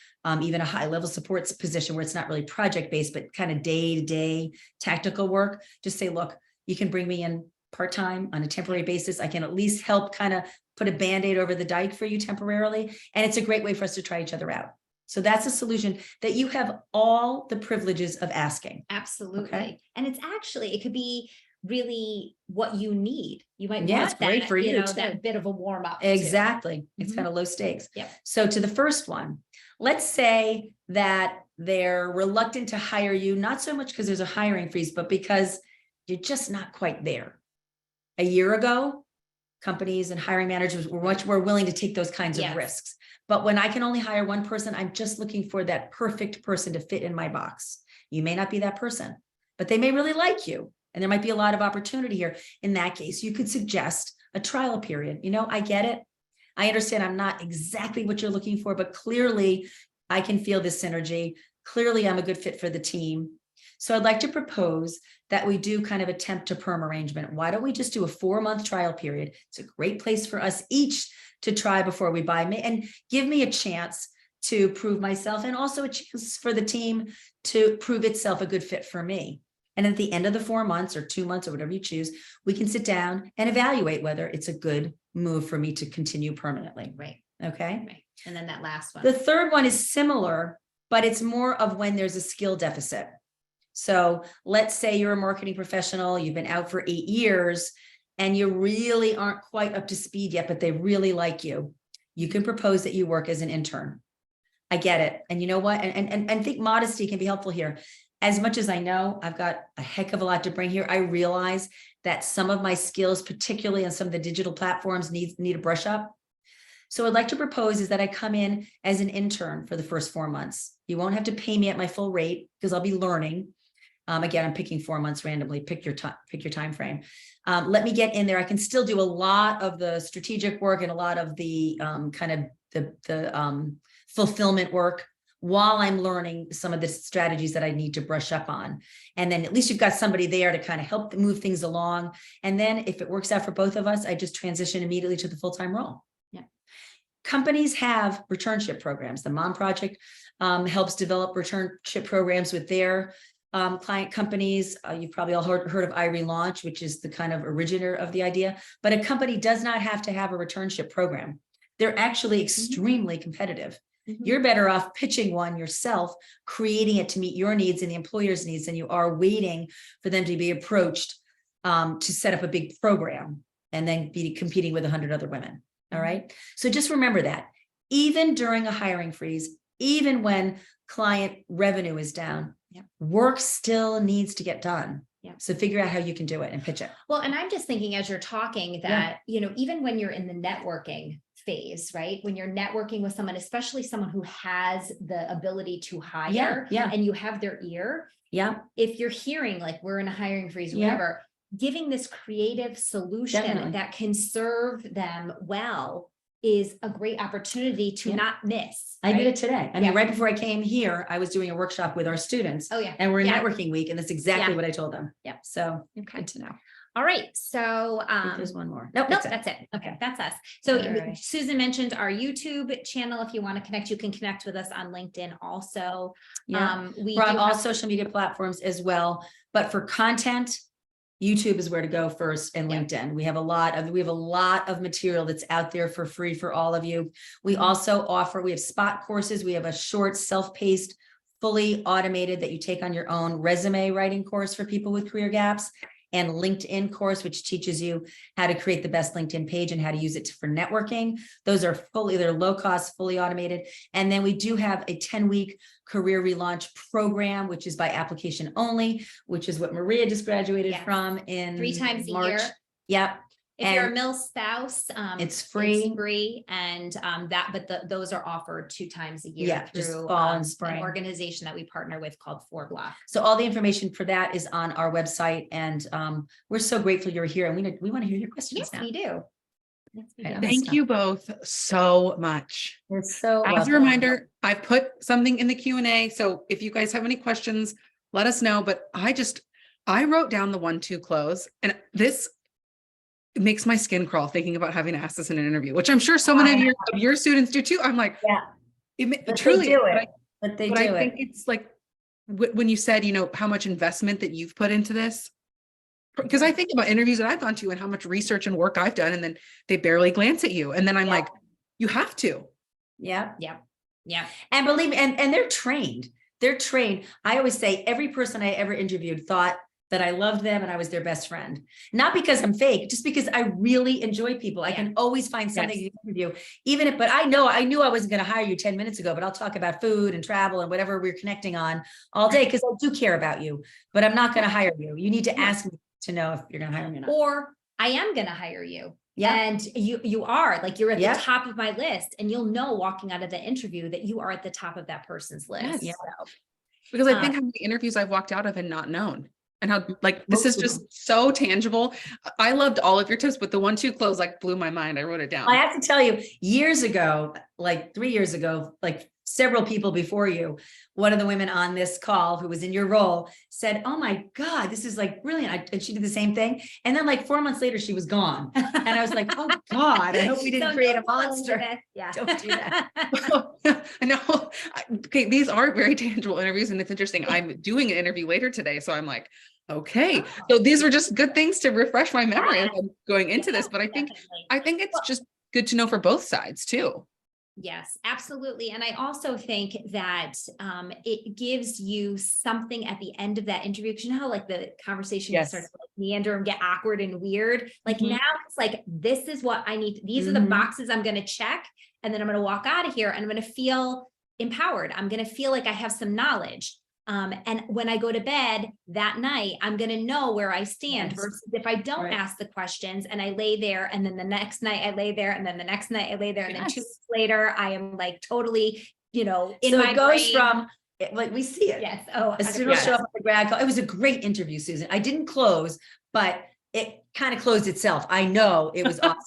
B: even a high level support position where it's not really project based, but kind of day-to-day tactical work, just say, look, you can bring me in part-time on a temporary basis. I can at least help kind of put a Band-Aid over the dike for you temporarily. And it's a great way for us to try each other out. So that's a solution that you have all the privileges of asking.
C: Absolutely.
B: Okay.
C: And it's actually, it could be really what you need. You might
B: Yeah,
C: want
B: it's great
C: that,
B: for you too.
C: that bit of a warm up. too.
B: Exactly. It's
C: Mhm.
B: kind of low stakes.
C: Yep.
B: So to the first one, let's say that they're reluctant to hire you, not so much because there's a hiring freeze, but because you're just not quite there. A year ago, companies and hiring managers were much more willing to take those kinds of
C: Yes.
B: risks. But when I can only hire one person, I'm just looking for that perfect person to fit in my box. You may not be that person, but they may really like you. And there might be a lot of opportunity here. In that case, you could suggest a trial period. You know, I get it. I understand I'm not exactly what you're looking for, but clearly I can feel this synergy. Clearly I'm a good fit for the team. So I'd like to propose that we do kind of a temp to perm arrangement. Why don't we just do a 4-month trial period? It's a great place for us each to try before we buy me and give me a chance to prove myself and also a chance for the team to prove itself a good fit for me. And at the end of the 4 months or 2 months or whatever you choose, we can sit down and evaluate whether it's a good move for me to continue permanently.
C: Right.
B: Okay.
C: Right. And then that last one.
B: The third one is similar, but it's more of when there's a skill deficit. So let's say you're a marketing professional, you've been out for 8 years and you really aren't quite up to speed yet, but they really like you. You can propose that you work as an intern. I get it. And you know what? And think modesty can be helpful here. As much as I know I've got a heck of a lot to bring here, I realize that some of my skills, particularly on some of the digital platforms, need a brush up. So I'd like to propose is that I come in as an intern for the first 4 months. You won't have to pay me at my full rate because I'll be learning. Again, I'm picking 4 months randomly, pick your time frame. Let me get in there. I can still do a lot of the strategic work and a lot of the fulfillment work while I'm learning some of the strategies that I need to brush up on. And then at least you've got somebody there to kind of help move things along. And then if it works out for both of us, I just transition immediately to the full-time role.
C: Yeah.
B: Companies have returnship programs. The Mom Project helps develop returnship programs with their client companies. You've probably all heard of Irie Launch, which is the kind of originator of the idea, but a company does not have to have a returnship program. They're actually extremely competitive.
C: Mhm.
B: You're better off pitching one yourself, creating it to meet your needs and the employer's needs, than you are waiting for them to be approached to set up a big program and then be competing with 100 other women. All right. So just remember that even during a hiring freeze, even when client revenue is down,
C: Yep.
B: work still needs to get done.
C: Yep.
B: So figure out how you can do it and pitch it.
C: Well, and I'm just thinking as you're talking that, even when you're in the networking phase, right? When you're networking with someone, especially someone who has the ability to hire
B: Yeah.
C: and you have their ear,
B: Yeah.
C: if you're hearing like we're in a hiring freeze or
B: Yeah.
C: whatever, giving this creative solution
B: Definitely.
C: that can serve them well is a great opportunity to
B: Yeah.
C: not miss.
B: I did
C: right?
B: it today. I mean,
C: Yeah.
B: right before I came here, I was doing a workshop with our students.
C: Oh, yeah.
B: And we're in
C: Yeah.
B: networking week, and that's exactly
C: Yeah.
B: what I told them.
C: Yep.
B: So
C: Okay.
B: good to know.
C: All right. So,
B: I think there's one more. Nope,
C: nope,
B: that's it.
C: that's it. Okay, that's us. So
B: All right.
C: Susan mentioned our YouTube channel. If you want to connect, you can connect with us on LinkedIn also.
B: Yeah.
C: We
B: We're on
C: do
B: all
C: have-
B: social media platforms as well, but for content, YouTube is where to go first, and
C: Yeah.
B: LinkedIn. We have a lot of material that's out there for free for all of you. We also we have spot courses. We have a short, self-paced, fully automated that you take on your own resume writing course for people with career gaps, and LinkedIn course, which teaches you how to create the best LinkedIn page and how to use it for networking. Those are they're low cost, fully automated. And then we do have a 10-week career relaunch program, which is by application only, which is what Maria just graduated
C: Yes.
B: from in
C: 3 times a
B: March.
C: year.
B: Yep.
C: If you're a
B: And
C: mill spouse,
B: it's free.
C: and those are offered 2 times a year
B: Yeah, just
C: through
B: fall and
C: an
B: spring.
C: organization that we partner with called 4 Block.
B: So all the information for that is on our website, and we're so grateful you're here, and we want to hear your questions
C: Yes,
B: now.
C: we do. Yes, we
B: Okay,
C: do.
B: I'm
A: Thank you both so much.
B: It's so
A: As a
B: welcome.
A: reminder, I put something in the Q&A, so if you guys have any questions, let us know. But I wrote down the 1-2 close, and this makes my skin crawl thinking about having to ask this in an interview, which I'm sure so many of your students do too. I'm like,
B: Yeah. But
A: truly,
B: they do
A: but
B: it. But they
A: but
B: do
A: I
B: it.
A: think it's like when you said, how much investment that you've put into this. Because I think about interviews that I've gone to and how much research and work I've done, and then they barely glance at you. And then I'm
B: Yeah.
A: like, you have to.
B: Yeah.
C: Yeah.
B: And believe me, and they're trained. They're trained. I always say every person I ever interviewed thought that I loved them and I was their best friend. Not because I'm fake, just because I really enjoy people. I
C: Yeah.
B: can always find something
A: Yes.
B: to interview, but I knew I wasn't going to hire you 10 minutes ago, but I'll talk about food and travel and whatever we're connecting on all day, because I do care about you, but I'm not going to hire you. You need to
A: Yeah.
B: ask me to know if you're going to hire me or not.
C: Or I am going to hire you.
B: Yeah.
C: And you are like, you're at
B: Yeah.
C: the top of my list, and you'll know walking out of the interview that you are at the top of that person's list.
A: Yes.
C: So,
A: Because I think how many interviews I've walked out of and not known. And how this
B: Most
A: is
B: of
A: just
B: them.
A: so tangible. I loved all of your tips, but the 1-2 close blew my mind. I wrote it down.
B: I have to tell you, years ago, like 3 years ago, like several people before you, one of the women on this call who was in your role said, "Oh my God, this is brilliant." And she did the same thing. And then 4 months later, she was gone. And I was like, "Oh God, I hope we didn't
C: So
B: create a
C: no pulling
B: monster."
C: this. Yeah.
B: Don't do that.
A: I know. Okay, these are very tangible interviews, and it's interesting. I'm doing an interview later today, so I'm like, okay. So these were just good things to refresh my memory as I'm going into this. But I think
C: Definitely.
A: it's just good to know for both sides too.
C: Yes, absolutely. And I also think that it gives you something at the end of that interview, because you know how the conversation
A: Yes.
C: starts to meander and get awkward and weird.
B: Mhm.
C: Now it's this is what I need. These are the
B: Mhm.
C: boxes I'm going to check. And then I'm going to walk out of here and I'm going to feel empowered. I'm going to feel like I have some knowledge. And when I go to bed that night, I'm going to know where I stand
B: Yes.
C: versus if I don't
B: Right.
C: ask the questions and I lay there, and then the next night I lay there, and then the next night I lay there, and then 2
A: Yes.
C: weeks later I am totally, in
B: So
C: my
B: it goes
C: brain.
B: from we see it.
C: Yes. Oh,
B: A student will
C: 100%.
B: show up at the grad call. It was a great interview, Susan. I didn't close, but it kind of closed itself. I know it was awesome.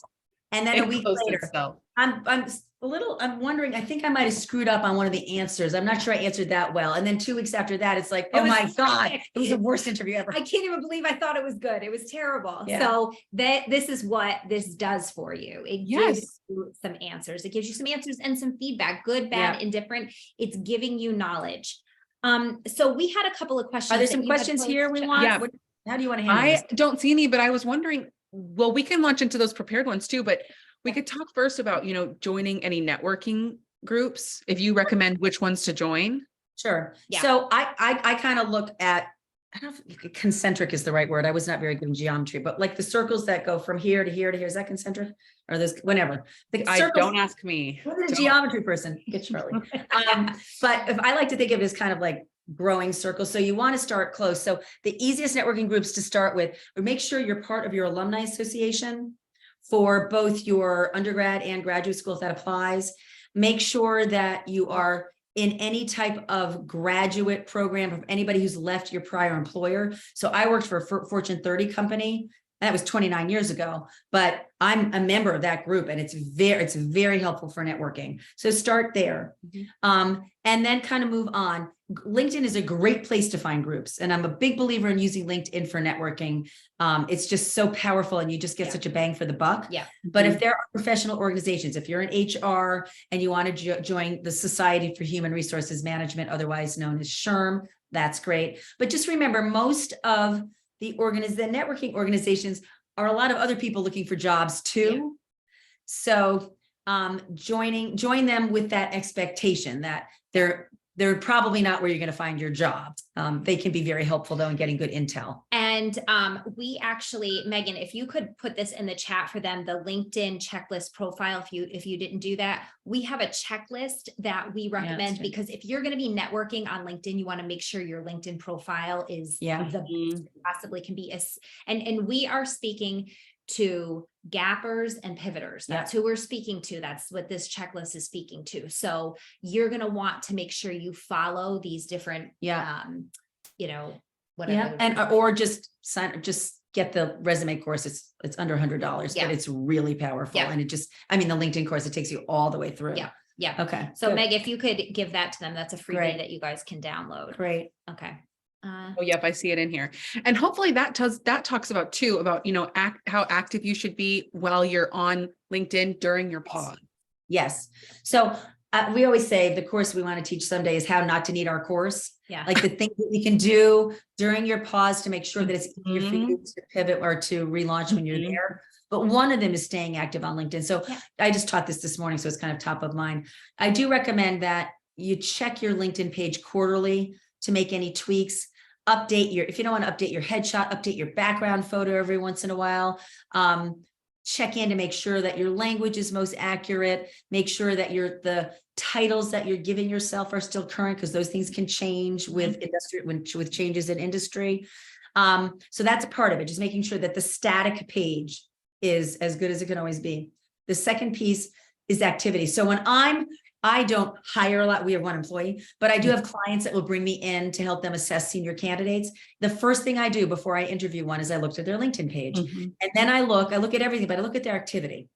B: And then a
A: It
B: week
A: closed
B: later,
A: itself.
B: I'm wondering, I think I might have screwed up on one of the answers. I'm not sure I answered that well. And then 2 weeks after that, it's like,
C: It
B: oh
C: was
B: my God,
C: perfect.
B: it was the worst interview ever.
C: I can't even believe I thought it was good. It was terrible.
B: Yeah.
C: So this is what this does for you. It
A: Yes.
C: gives you some answers. It gives you some answers and some feedback, good, bad, indifferent. It's giving you knowledge. So we had a couple of questions.
B: Are there
C: that
B: some
C: you had
B: questions
C: posed
B: here we
C: to
B: want?
A: Yeah.
B: How do you want to handle
A: I
B: this?
A: don't see any, but I was wondering, well, we can launch into those prepared ones too, but we could talk first about, joining any networking groups, if you recommend which ones to join.
B: Sure.
C: Yeah.
B: So I kind of look at, I don't know if concentric is the right word. I was not very good in geometry, but the circles that go from here to here to here, is that concentric? Or those, whenever. The circles,
A: Don't ask me.
B: look at a
A: Don't.
B: geometry person, get Shirley. But if I like to think of it as kind of growing circles. So you want to start close. So the easiest networking groups to start with, or make sure you're part of your alumni association for both your undergrad and graduate school, if that applies. Make sure that you are in any type of graduate program of anybody who's left your prior employer. So I worked for a Fortune 30 company. That was 29 years ago, but I'm a member of that group and it's very helpful for networking. So start there. And then kind of move on. LinkedIn is a great place to find groups. And I'm a big believer in using LinkedIn for networking. It's just so powerful and you just get such a bang for the buck.
C: Yeah.
B: But if there are professional organizations, if you're in HR and you want to join the Society for Human Resources Management, otherwise known as SHRM, that's great. But just remember, most of the networking organizations are a lot of other people looking for jobs too. So join them with that expectation that they're probably not where you're going to find your job. They can be very helpful though in getting good intel.
C: And we actually, Megan, if you could put this in the chat for them, the LinkedIn checklist profile, if you didn't do that, we have a checklist that we recommend because if you're going to be networking on LinkedIn, you want to make sure your LinkedIn profile is the best it possibly can be. And we are speaking to gappers and pivoters. That's who we're speaking to. That's what this checklist is speaking to. So you're going to want to make sure you follow these different, whatever.
B: And or just get the resume course. It's under $100, but it's really powerful. And it just, the LinkedIn course, it takes you all the way through.
C: Yeah.
B: Okay.
C: So Meg, if you could give that to them, that's a freebie that you guys can download.
B: Great.
C: Okay.
A: Oh, yep, I see it in here. And hopefully that talks about too, about, how active you should be while you're on LinkedIn during your pause.
B: Yes. So we always say the course we want to teach someday is how not to need our course.
C: Yeah.
B: Like the things that you can do during your pause to make sure that it's easier for you to pivot or to relaunch when you're there. But one of them is staying active on LinkedIn. So I just taught this morning, so it's kind of top of mind. I do recommend that you check your LinkedIn page quarterly to make any tweaks. If you don't want to update your headshot, update your background photo every once in a while. Check in to make sure that your language is most accurate. Make sure that the titles that you're giving yourself are still current, because those things can change with industry, with changes in industry. So that's a part of it, just making sure that the static page is as good as it can always be. The second piece is activity. So when I don't hire a lot. We have one employee, but I do have clients that will bring me in to help them assess senior candidates. The first thing I do before I interview one is I look at their LinkedIn page, and then I look at everything, but I look at their activity.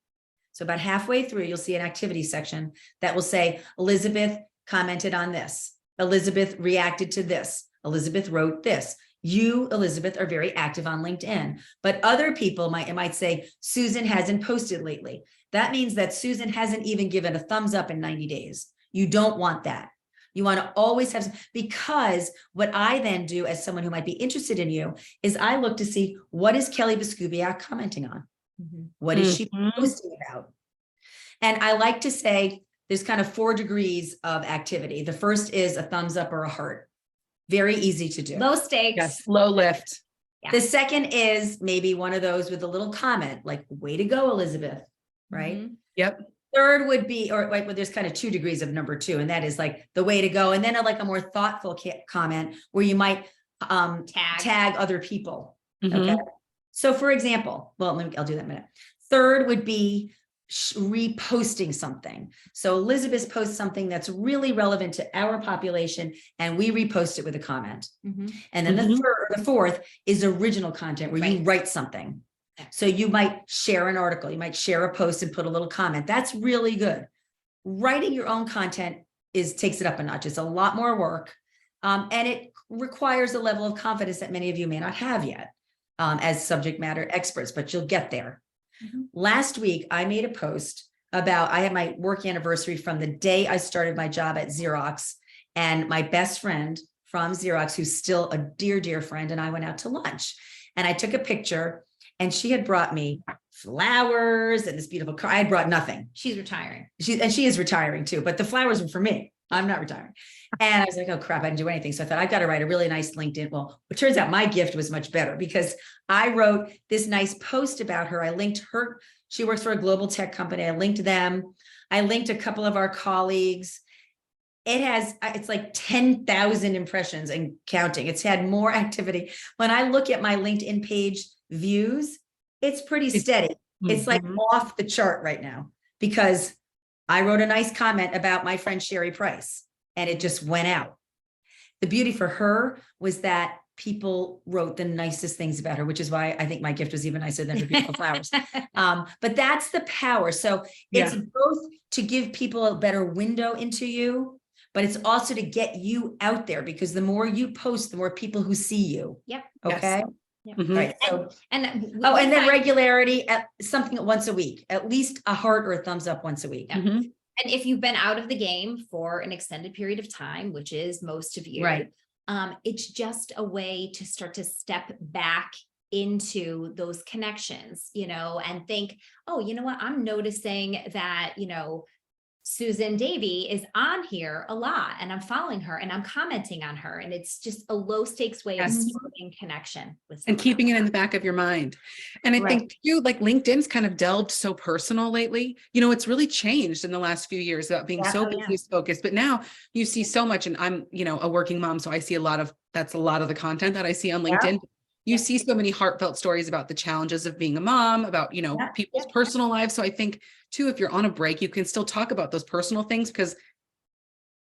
B: So about halfway through, you'll see an activity section that will say, Elizabeth commented on this. Elizabeth reacted to this. Elizabeth wrote this. You, Elizabeth, are very active on LinkedIn, but other people might say, Susan hasn't posted lately. That means that Susan hasn't even given a thumbs up in 90 days. You don't want that. You want to always have, because what I then do as someone who might be interested in you is I look to see, what is Kelly Veskubiak commenting on? What is she posting about? And I like to say there's kind of 4 degrees of activity. The first is a thumbs up or a heart. Very easy to do.
C: Low stakes.
A: Yes, low lift.
C: Yeah.
B: The second is maybe one of those with a little comment like, way to go, Elizabeth. Right?
A: Yep.
B: Third would be, or like, well, there's kind of 2 degrees of number 2, and that is like the way to go. And then a more thoughtful comment where you might tag other people. Okay. So for example, I'll do that in a minute. Third would be reposting something. So Elizabeth posts something that's really relevant to our population, and we repost it with a comment. And then the fourth is original content where you write something. So you might share an article, you might share a post and put a little comment. That's really good. Writing your own content takes it up a notch. It's a lot more work. And it requires a level of confidence that many of you may not have yet as subject matter experts, but you'll get there. Last week, I made a post about, I had my work anniversary from the day I started my job at Xerox, and my best friend from Xerox, who's still a dear, dear friend, and I went out to lunch, and I took a picture. And she had brought me flowers and this beautiful car. I had brought nothing.
C: She's retiring.
B: She is retiring too, but the flowers were for me. I'm not retiring. And I was like, oh crap, I didn't do anything. So I thought, I've got to write a really nice LinkedIn. Well, it turns out my gift was much better, because I wrote this nice post about her. I linked her. She works for a global tech company. I linked them. I linked a couple of our colleagues. It's like 10,000 impressions and counting. It's had more activity. When I look at my LinkedIn page views, it's pretty steady. It's like off the chart right now, because I wrote a nice comment about my friend Sherry Price. and it just went out. The beauty for her was that people wrote the nicest things about her, which is why I think my gift was even nicer than her beautiful flowers. But that's the power. So it's both to give people a better window into you, but it's also to get you out there, because the more you post, the more people who see you.
C: Yep.
B: Okay.
A: Mhm.
B: Right. So,
C: And
B: and then regularity at something once a week, at least a heart or a thumbs up once a week.
C: Yeah.
A: Mhm.
C: And if you've been out of the game for an extended period of time, which is most of you,
B: Right.
C: It's just a way to start to step back into those connections, and think, oh, you know what? I'm noticing that, Susan Davy is on here a lot, and I'm following her and I'm commenting on her. And it's just a low stakes way of
A: Yes.
C: starting connection with
A: And
C: someone
A: keeping it
C: else.
A: in the back of your mind. And I
B: Right.
A: think too, like LinkedIn's kind of delved so personal lately. It's really changed in the last few years about being
B: Yeah.
A: so
C: Oh, yeah.
A: business focused. But now you see so much, and I'm, a working mom, so I see that's a lot of the content that I see on
B: Yeah.
A: LinkedIn. You
C: Yeah.
A: see so many heartfelt stories about the challenges of being a mom, about,
B: Yeah.
A: people's personal lives. So I think too, if you're on a break, you can still talk about those personal things, because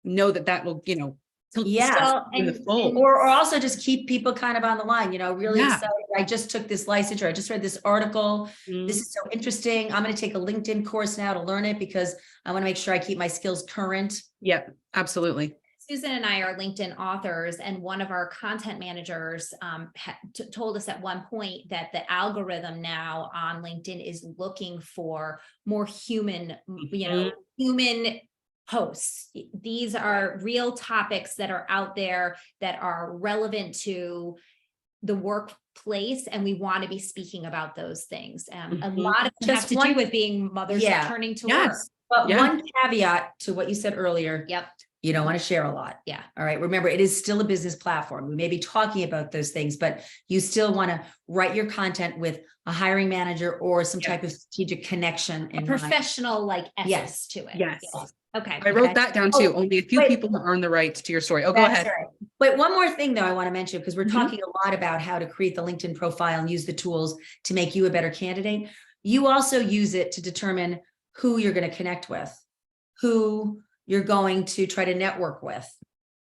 A: know that will,
B: Yeah.
C: Well,
A: in the
C: and-
A: fold.
B: Or also just keep people kind of on the line, really
A: Yeah.
B: excited. I just took this licensure. I just read this article. This is so interesting. I'm going to take a LinkedIn course now to learn it, because I want to make sure I keep my skills current.
A: Yeah, absolutely.
C: Susan and I are LinkedIn authors, and one of our content managers told us at one point that the algorithm now on LinkedIn is looking for more human, human posts. These are real topics that are out there that are relevant to the workplace, and we want to be speaking about those things. A
A: Mhm.
C: lot of them
B: Just
C: have to
B: one-
C: do with being mothers
B: Yeah.
C: returning to work.
A: Yes.
B: But
A: Yeah.
B: one caveat to what you said earlier,
C: Yep.
B: you don't want to share a lot.
C: Yeah.
B: All right. Remember, it is still a business platform. We may be talking about those things, but you still want to write your content with a hiring manager or some
A: Yeah.
B: type of strategic connection
C: A
B: in mind.
C: professional essence
B: Yes.
C: to it.
A: Yes.
C: Okay.
A: I wrote
B: Okay.
A: that down
B: Oh,
A: too. Only a few
B: wait.
A: people earn the right to your story. Oh, go
B: That's
A: ahead.
B: right. But one more thing, though, I want to mention, because we're
A: Mhm.
B: talking a lot about how to create the LinkedIn profile and use the tools to make you a better candidate. You also use it to determine who you're going to connect with, who you're going to try to network with.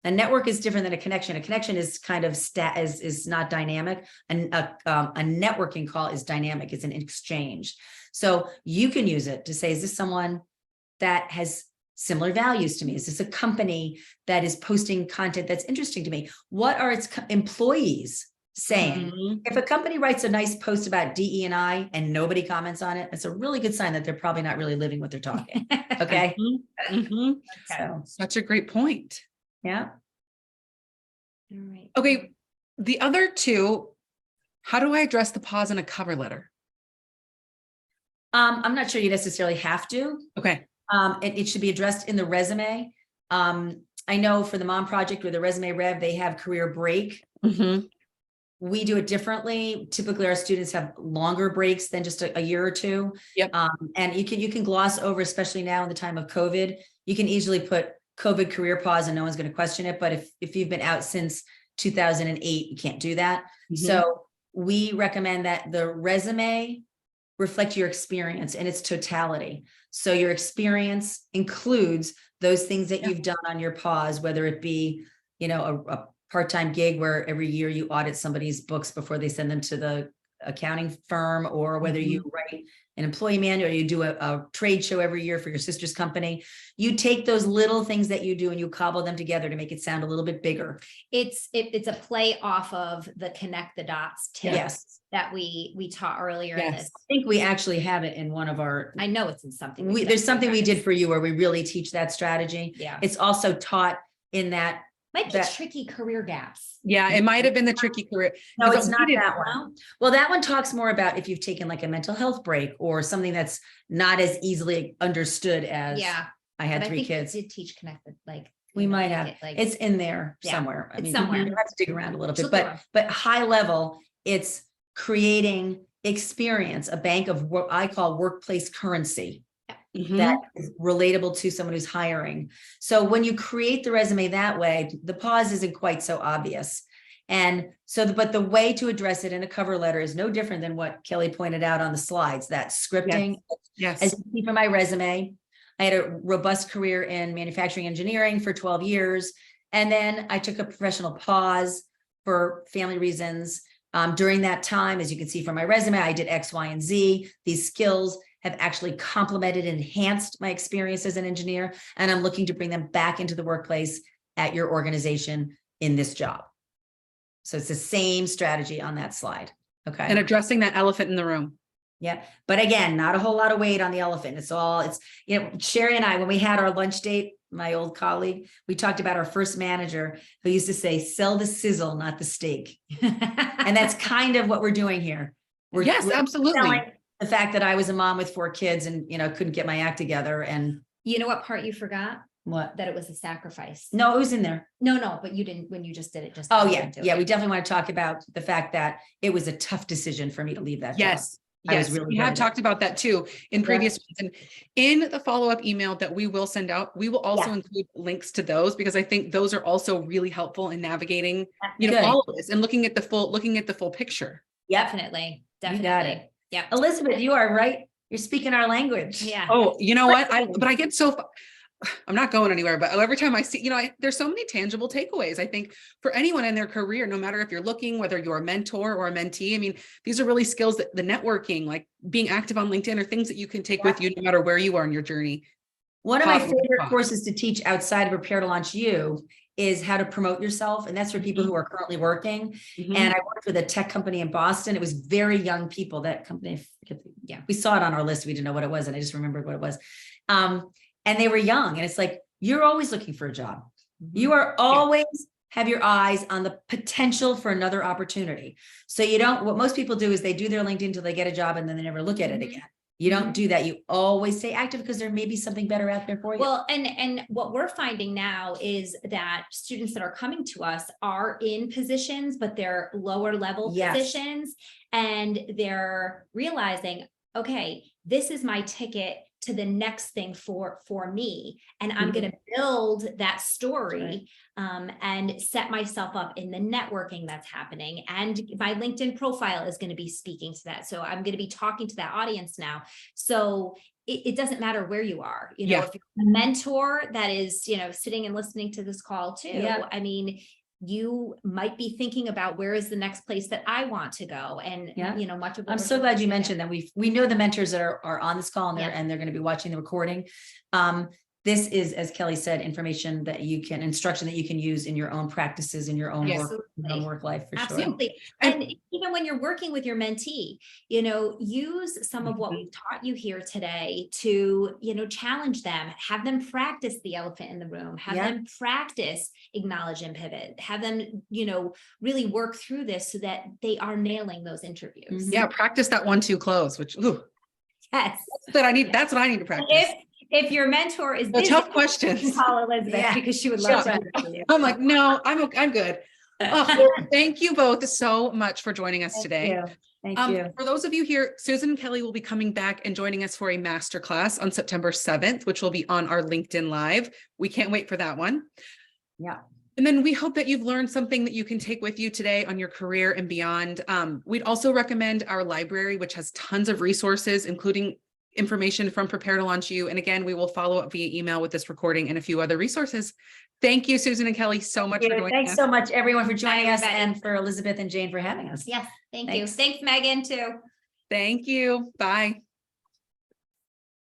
B: A network is different than a connection. A connection is kind of is not dynamic. And a networking call is dynamic. It's an exchange. So you can use it to say, is this someone that has similar values to me? Is this a company that is posting content that's interesting to me? What are its employees saying?
A: Mhm.
B: If a company writes a nice post about DE&I and nobody comments on it, it's a really good sign that they're probably not really living what they're talking. Okay.
A: Mhm. Mhm.
B: So,
A: Such a great point.
B: yeah.
C: All right.
A: Okay. The other two, how do I address the pause in a cover letter?
B: I'm not sure you necessarily have to.
A: Okay.
B: It should be addressed in the resume. I know for the Mom Project with the Resume Rev, they have career break.
A: Mhm.
B: We do it differently. Typically, our students have longer breaks than just a year or two.
A: Yep.
B: And you can gloss over, especially now in the time of COVID. You can easily put COVID career pause and no one's going to question it. But if you've been out since 2008, you can't do that.
A: Mhm.
B: So we recommend that the resume reflect your experience in its totality. So your experience includes those things that
A: Yeah.
B: you've done on your pause, whether it be, a part-time gig where every year you audit somebody's books before they send them to the accounting firm, or whether you write an employee manual, or you do a trade show every year for your sister's company. You take those little things that you do and you cobble them together to make it sound a little bit bigger.
C: It's a play off of the connect the dots tip
B: Yes.
C: that we taught earlier in
A: Yes.
C: this.
B: I think we actually have it in one of our,
C: I know it's in something. we've
B: there's
C: done
B: something we
C: sometimes.
B: did for you where we really teach that strategy.
C: Yeah.
B: It's also taught in that.
C: Might be
B: that-
C: tricky career gaps.
A: Yeah, it might have been the tricky career.
B: No,
A: because
B: it's
A: we
B: not
A: didn't
B: that one.
A: know.
B: Well, that one talks more about if you've taken like a mental health break or something that's not as easily understood as
C: Yeah.
B: I had
C: But I
B: 3
C: think
B: kids.
C: we did teach connected, like.
B: We might have.
C: Like,
B: It's in there
C: Yeah,
B: somewhere.
C: it's somewhere.
B: You have to dig around a little
C: She'll
B: bit,
C: do it.
B: but high level, it's creating experience, a bank of what I call workplace currency
A: Mhm.
B: that is relatable to someone who's hiring. So when you create the resume that way, the pause isn't quite so obvious. And so, but the way to address it in a cover letter is no different than what Kelly pointed out on the slides, that scripting.
A: Yes.
B: As you see from my resume, I had a robust career in manufacturing engineering for 12 years. And then I took a professional pause for family reasons. During that time, as you can see from my resume, I did X, Y, and Z. These skills have actually complemented and enhanced my experience as an engineer. And I'm looking to bring them back into the workplace at your organization in this job. So it's the same strategy on that slide. Okay.
A: And addressing that elephant in the room.
B: Yeah. But again, not a whole lot of weight on the elephant. It's, you know, Sherry and I, when we had our lunch date, my old colleague, we talked about our first manager who used to say, sell the sizzle, not the steak. And that's kind of what we're doing here. We're
A: Absolutely.
B: selling the fact that I was a mom with 4 kids and, you know, couldn't get my act together. And
C: You know what part you forgot?
B: what?
C: That it was a sacrifice.
B: No, it was in there.
C: No, but you didn't, when you just did it, just.
B: Oh, yeah.
C: do
B: Yeah.
C: it.
B: We definitely want to talk about the fact that it was a tough decision for me to leave that job.
A: Yes.
B: I was
A: Yes,
B: really
A: we have
B: good at
A: talked about that too in previous ones. And in the follow-up email that we will send out, we will also include links to those because I think those are also really helpful in navigating, you know,
B: Good.
A: all of this and looking at the full picture.
B: Yep.
C: Definitely,
B: You got it.
C: definitely. Yeah.
B: Elizabeth, you are right. You're speaking our language.
C: Yeah.
A: Oh, you know what? But I get I'm not going anywhere, but every time I see, you know, there's so many tangible takeaways. I think for anyone in their career, no matter if you're looking, whether you're a mentor or a mentee, I mean, these are really skills that the networking, like being active on LinkedIn, are things that you can take with you no matter where you are in your journey.
B: One of my
A: Positive
B: favorite
A: thoughts.
B: courses to teach outside of Prepare to Launch You is how to promote yourself. And that's for people who are currently working.
A: Mhm.
B: And I worked with a tech company in Boston. It was very young people. That company, we saw it on our list. We didn't know what it was. And I just remembered what it was. And they were young. And it's like, you're always looking for a job. You are always have your eyes on the potential for another opportunity. So you don't, what most people do is they do their LinkedIn until they get a job and then they never look at it again. You don't do that. You always stay active because there may be something better out there for you.
C: Well, and what we're finding now is that students that are coming to us are in positions, but they're lower level
B: Yes.
C: positions. And they're realizing, okay, this is my ticket to the next thing for me. And I'm going to build that story and set myself up in the networking that's happening. And my LinkedIn profile is going to be speaking to that. So I'm going to be talking to that audience now. So it doesn't matter where you are, you know, if you're a mentor that is, you know, sitting and listening to this call too. I mean, you might be thinking about where is the next place that I want to go. And, you know, much of
B: I'm so glad you mentioned that. We know the mentors that are on this call and they're going to be watching the recording. This is, as Kelly said, information that you can, instruction that you can use in your own practices, in your own work life for sure.
C: Absolutely. And even when you're working with your mentee, you know, use some of what we've taught you here today to, you know, challenge them, have them practice the elephant in the room, have them practice acknowledge and pivot, have them, you know, really work through this so that they are nailing those interviews.
A: Yeah. Practice that 1-2 close, which
C: Yes.
A: that's what I need to practice.
C: If your mentor is
A: The
C: busy,
A: tough questions.
C: call Elizabeth because she would love to. Do you.
A: I'm like, no, I'm good. Oh, thank you both so much for joining us today.
B: Thank you.
A: For those of you here, Susan and Kelly will be coming back and joining us for a masterclass on September 7th, which will be on our LinkedIn Live. We can't wait for that one.
B: Yeah.
A: And then we hope that you've learned something that you can take with you today on your career and beyond. We'd also recommend our library, which has tons of resources, including information from Prepare to Launch You. And again, we will follow up via email with this recording and a few other resources. Thank you, Susan and Kelly, so much for joining us.
B: Thanks so much, everyone, for joining us
C: everybody.
B: and for Elizabeth and Jane for having us.
C: Yes, thank you.
B: Thanks.
C: Thanks, Megan, too.
A: Thank you. Bye.